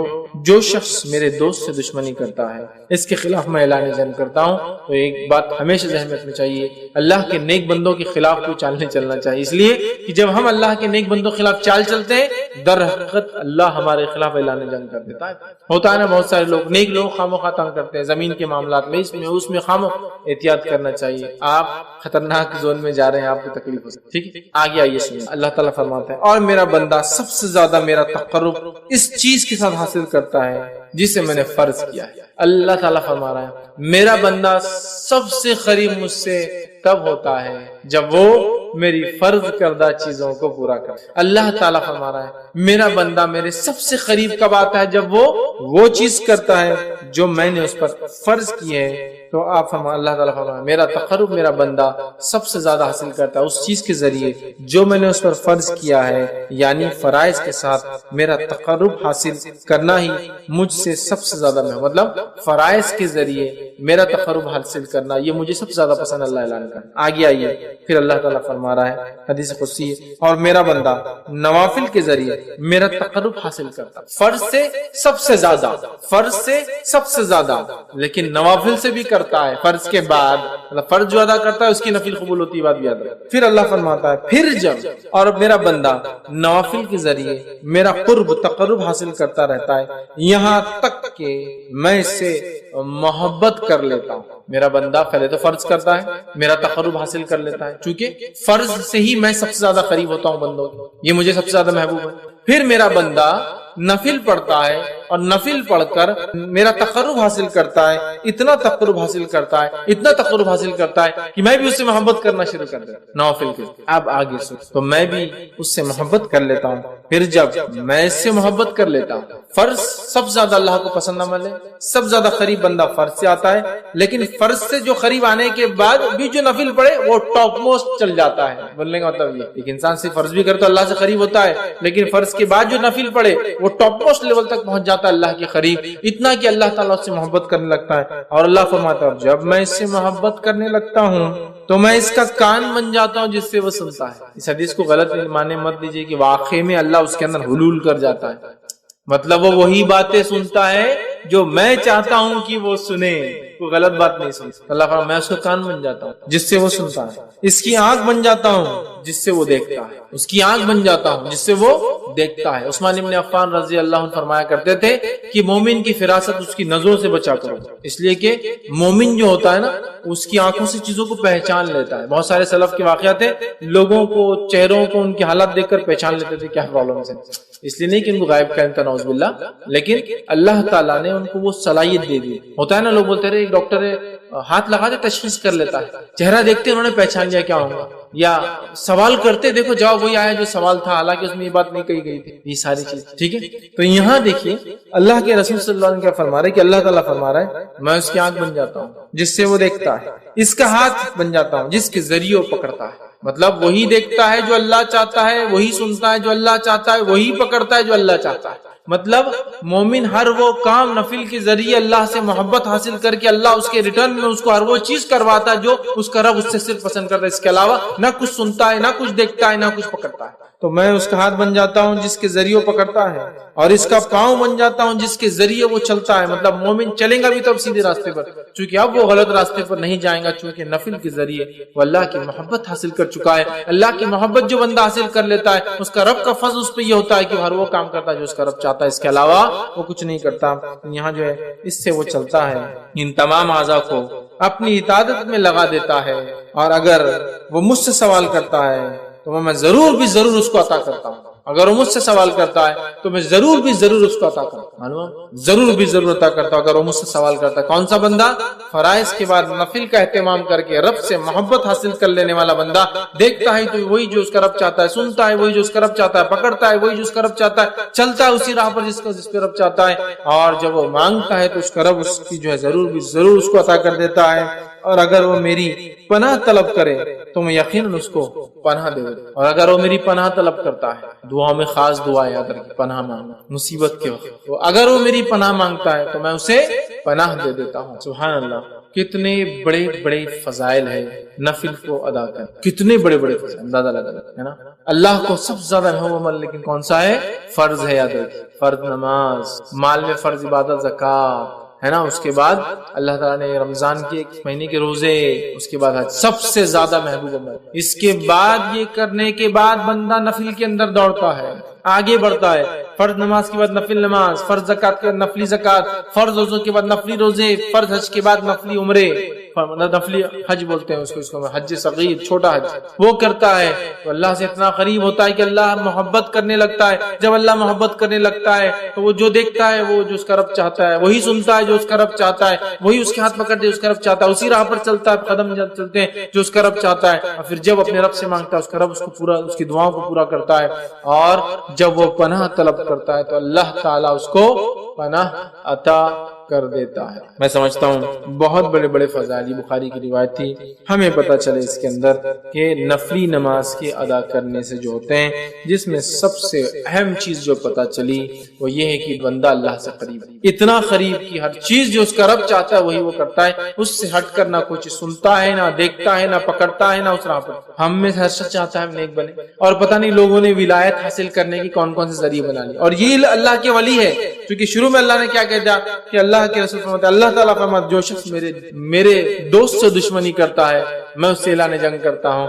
جو شخص میرے دوست سے دشمنی کرتا ہے اس کے خلاف میں اعلان جنگ کرتا ہوں. تو ایک بات ہمیشہ ذہن میں رکھنی چاہیے، اللہ کے نیک بندوں کے خلاف کوئی چال نہیں چلنا چاہیے. اس لیے کہ جب ہم اللہ کے نیک بندوں کے خلاف چال چلتے ہیں در حقیقت اللہ ہمارے خلاف اعلان جنگ کر دیتا ہے. ہوتا ہے نا بہت سارے لوگ نیک لوگ خامخواہ تنگ کرتے ہیں زمین کے معاملات میں، اس میں خامخواہ احتیاط کرنا چاہیے. آپ خطرناک زون میں جا رہے ہیں، آپ کو تکلیف ہو سکتی ہے. ٹھیک ہے، آگے آئیے سنیں. اللہ تعالیٰ فرماتا ہے اور میرا بندہ سب سے زیادہ میرا تقرب اس چیز کے ساتھ حاصل کرتا ہے جسے میں نے فرض کیا ہے. اللہ تعالیٰ فرما رہا ہے میرا بندہ سب سے قریب مجھ سے تب ہوتا ہے جب وہ میری فرض کردہ چیزوں کو پورا کر. اللہ تعالیٰ فرما رہا ہے میرا بندہ میرے سب سے قریب کب آتا ہے؟ جب وہ چیز کرتا ہے جو میں نے اس پر فرض کی ہے. تو آپ فرما اللہ تعالیٰ فرما میرا تقرب میرا بندہ سب سے زیادہ حاصل کرتا ہے اس چیز کے ذریعے جو میں نے اس پر فرض کیا ہے، یعنی فرائض کے ساتھ میرا تقرب حاصل کرنا ہی مجھ سے سب سے زیادہ میں، مطلب فرائض کے ذریعے میرا تقرب حاصل کرنا یہ مجھے سب سے زیادہ پسند اللہ اعلان کرنا. آگے آئیے پھر اللہ تعالیٰ فرما رہا ہے حدیث قدسی ہے اور میرا بندہ نوافل کے ذریعے میرا تقرب حاصل کرتا، فرض سے سب سے زیادہ، فرض سے سب سے زیادہ، لیکن نوافل سے بھی کرتا ہے. فرض کے بعد فرض جو ادا کرتا ہے اس کی نفل قبول ہوتی ہے، بات بھی یاد رکھیں. پھر اللہ فرماتا ہے پھر جب اور میرا بندہ نوافل کے ذریعے میرا قرب تقرب حاصل کرتا رہتا ہے یہاں تک کہ میں اس سے محبت کر لیتا ہوں. میرا بندہ پہلے تو فرض کرتا ہے، میرا تقرب حاصل کر لیتا ہے، چونکہ فرض سے ہی میں سب سے زیادہ قریب ہوتا ہوں بندوں کو، یہ مجھے سب سے زیادہ محبوب ہے. پھر میرا بندہ نفل پڑھتا ہے اور نفل پڑھ کر میرا تقرب حاصل کرتا ہے، اتنا تقرب حاصل کرتا ہے، اتنا تقرب حاصل کرتا ہے کہ میں بھی اس سے محبت کرنا شروع کر دیتا ہوں نوافل کے. اب آگے سن تو میں بھی اس سے محبت کر لیتا ہوں. پھر جب میں اس سے محبت کر لیتا ہوں، فرض سب زیادہ اللہ کو پسند نہ ملے، سب زیادہ قریب بندہ فرض سے آتا ہے، لیکن فرض سے جو قریب آنے کے بعد بھی جو نفل پڑھے وہ ٹاپ موسٹ چل جاتا ہے. بولنے کا مطلب یہ ایک انسان سے فرض بھی کرے تو اللہ سے قریب ہوتا ہے، لیکن فرض کے بعد جو نفل پڑھے وہ ٹاپ موسٹ لیول تک پہنچ جاتا ہے اللہ کے قریب، اتنا کہ اللہ تعالیٰ اس سے محبت کرنے لگتا ہے. اور اللہ فرماتا ہے جب میں اس سے محبت کرنے لگتا ہوں تو میں اس کا کان بن جاتا ہوں جس سے وہ سنتا ہے. اس حدیث کو غلط معنی مت دیجیے کہ واقعی میں اللہ اس کے اندر حلول کر جاتا ہے، مطلب وہ وہی باتیں سنتا ہے جو میں چاہتا ہوں کہ وہ سنے. کوئی غلط بات نہیں سنتا. اللہ فرماتا میں اس کا کان بن جاتا ہوں جس سے وہ سنتا ہے، اس کی آنکھ بن جاتا ہوں جس سے وہ دیکھتا ہے، اس کی آنکھ بن جاتا ہوں جس سے وہ دیکھتا ہے. عثمان بن عفان رضی اللہ عنہ فرمایا کرتے تھے کہ مومن کی فراست اس کی نظروں سے بچا کرو، اس لیے کہ مومن جو ہوتا ہے نا اس کی آنکھوں سے چیزوں کو پہچان لیتا ہے. بہت سارے سلف کے واقعات ہیں، لوگوں کو چہروں کو ان کی حالت دیکھ کر پہچان لیتے تھے کیا پرابلم ہے. اس لیے نہیں کہ ان کو غائب کرنے کا نعوذ باللہ، لیکن اللہ تعالیٰ نے ان کو وہ صلاحیت دے دی. ہوتا ہے نا لوگ بولتے رہے ایک ڈاکٹر ہے ہاتھ لگا دے تشخیص کر لیتا ہے، چہرہ دیکھتے انہوں نے پہچان لیا کیا ہوگا، یا سوال کرتے دیکھو جواب وہی آیا جو سوال تھا حالانکہ اس میں یہ بات نہیں کہی گئی تھی. یہ ساری چیز ٹھیک ہے. تو یہاں دیکھیے اللہ کے رسول صلی اللہ علیہ وسلم کیا فرما رہے کہ اللہ تعالیٰ فرما رہا ہے میں اس کی آنکھ بن جاتا ہوں جس سے وہ دیکھتا ہے، اس کا ہاتھ بن جاتا ہوں جس کے ذریعے وہ پکڑتا ہے. مطلب وہی دیکھتا ہے جو اللہ چاہتا ہے، وہی سنتا ہے جو اللہ چاہتا ہے، وہی پکڑتا ہے جو اللہ چاہتا ہے. مطلب مومن ہر وہ کام نفل کے ذریعے اللہ سے محبت حاصل کر کے اللہ اس کے ریٹرن میں اس کو ہر وہ چیز کرواتا ہے جو اس کا رب اس سے صرف پسند کرتا ہے. اس کے علاوہ نہ کچھ سنتا ہے، نہ کچھ دیکھتا ہے، نہ کچھ پکڑتا ہے. تو میں اس کا ہاتھ بن جاتا ہوں جس کے ذریعے پکڑتا ہے، اور اس کا پاؤں بن جاتا ہوں جس کے ذریعے وہ چلتا ہے۔ مطلب مومن چلیں گا بھی تو اب سیدھے راستے پر، چونکہ اب وہ غلط راستے پر نہیں جائیں گا، چونکہ نفل کے ذریعے وہ اللہ کی محبت حاصل کر چکا ہے۔ اللہ کی محبت جو بندہ حاصل کر لیتا ہے، اس کا رب کا فضل اس پہ یہ ہوتا ہے کہ ہر وہ کام کرتا ہے جو اس کا رب چاہتا ہے، اس کے علاوہ وہ کچھ نہیں کرتا۔ یہاں جو ہے اس سے وہ چلتا ہے، ان تمام اعضاء کو اپنی اطاعت میں لگا دیتا ہے، اور اگر وہ مجھ سے سوال کرتا ہے تو میں ضرور بھی ضرور اس کو عطا کرتا ہوں۔ اگر وہ مجھ سے سوال کرتا ہے تو میں ضرور بھی ضرور اس کو عطا کرتا ہوں، ضرور بھی ضرور عطا کرتا ہوں اگر وہ مجھ سے سوال کرتا ہے۔ کون سا بندہ؟ فرائض کے بعد نفل کا اہتمام کر کے رب سے محبت حاصل کر لینے والا بندہ، دیکھتا ہے تو وہی جو اس کا رب چاہتا ہے، سنتا ہے وہی جو اس کا رب چاہتا ہے، پکڑتا ہے وہی جو اس کا رب چاہتا ہے، چلتا ہے اسی راہ پر جس پہ رب چاہتا ہے، اور جب وہ مانگتا ہے تو اس کا رب اس کی جو ہے ضرور بھی ضرور اس کو عطا کر دیتا ہے۔ اور اگر وہ میری پناہ طلب کرے تو میں یقیناً اس کو پناہ دے دیتا ہوں، اور اگر وہ میری پناہ طلب کرتا ہے، دعا میں خاص دعا یاد رکھیں، پناہ مانگنا مصیبت کے وقت، تو اگر وہ میری پناہ مانگتا ہے تو میں اسے پناہ دے دیتا ہوں۔ سبحان اللہ، کتنے بڑے بڑے فضائل ہے نفل کو ادا کر، کتنے بڑے بڑے فضائل، اندازہ لگا ہے نا۔ اللہ کو سب سے زیادہ محبوب عمل لیکن کون سا ہے؟ فرض ہے، یاد رکھیں، فرض نماز، مال میں فرض عبادت زکات ہے نا، اس کے بعد اللہ تعالیٰ نے رمضان کے ایک مہینے کے روزے، اس کے بعد حج، سب سے زیادہ محبوب عمل۔ اس کے بعد یہ کرنے کے بعد بندہ نفل کے اندر دوڑتا ہے، آگے بڑھتا ہے۔ فرض نماز کے بعد نفل نماز، فرض زکات کے بعد نفلی زکات، فرض روزوں کے بعد نفلی روزے، فرض حج کے بعد نفلی عمرے، نفلی حج بولتے ہیں اس کو حج صغیر، چھوٹا حج، وہ کرتا ہے تو اللہ سے اتنا قریب ہوتا ہے کہ اللہ محبت کرنے لگتا ہے۔ جب اللہ محبت کرنے لگتا ہے تو وہ جو دیکھتا ہے، وہ جو اس کا رب چاہتا ہے وہی سنتا ہے جو اس کا رب چاہتا ہے، وہی اس کے ہاتھ پکڑتے اس کا رب چاہتا ہے، اسی راہ پر چلتا ہے، قدم چلتے ہیں جو اس کا رب چاہتا ہے، اور پھر جب اپنے رب سے مانگتا ہے اس کا رب اس کو پورا، اس کی دعاؤں کو پورا کرتا ہے، اور جب وہ پناہ طلب کرتا ہے تو اللہ تعالیٰ اس کو پناہ عطا کر دیتا ہے۔ میں سمجھتا ہوں بہت بڑے بڑے فضائل، بخاری کی روایت تھی، ہمیں پتہ چلے اس کے اندر کہ نفلی نماز کے ادا کرنے سے جو ہوتے ہیں، جس میں سب سے اہم چیز جو پتہ چلی وہ یہ ہے کہ بندہ اللہ سے قریب، اتنا قریب کہ ہر چیز جو اس کا رب چاہتا ہے وہی وہ کرتا ہے، اس سے ہٹ کر نہ کوئی چیز سنتا ہے، نہ دیکھتا ہے، نہ پکڑتا ہے، نہ اس راہ پر۔ ہم میں ہر شخص چاہتا ہے ہم نیک بنے، اور پتہ نہیں لوگوں نے ولایت حاصل کرنے کی کون کون سے ذریعے بنا لی، اور یہ اللہ کے ولی ہے، کیونکہ شروع میں اللہ نے کیا کہہ دیا کہ اللہ کے رسول فرماتے ہیں، اللہ تعالیٰ فرماتا ہے جو شخص میرے دوست سے دشمنی کرتا ہے میں اس سے اعلان جنگ کرتا ہوں۔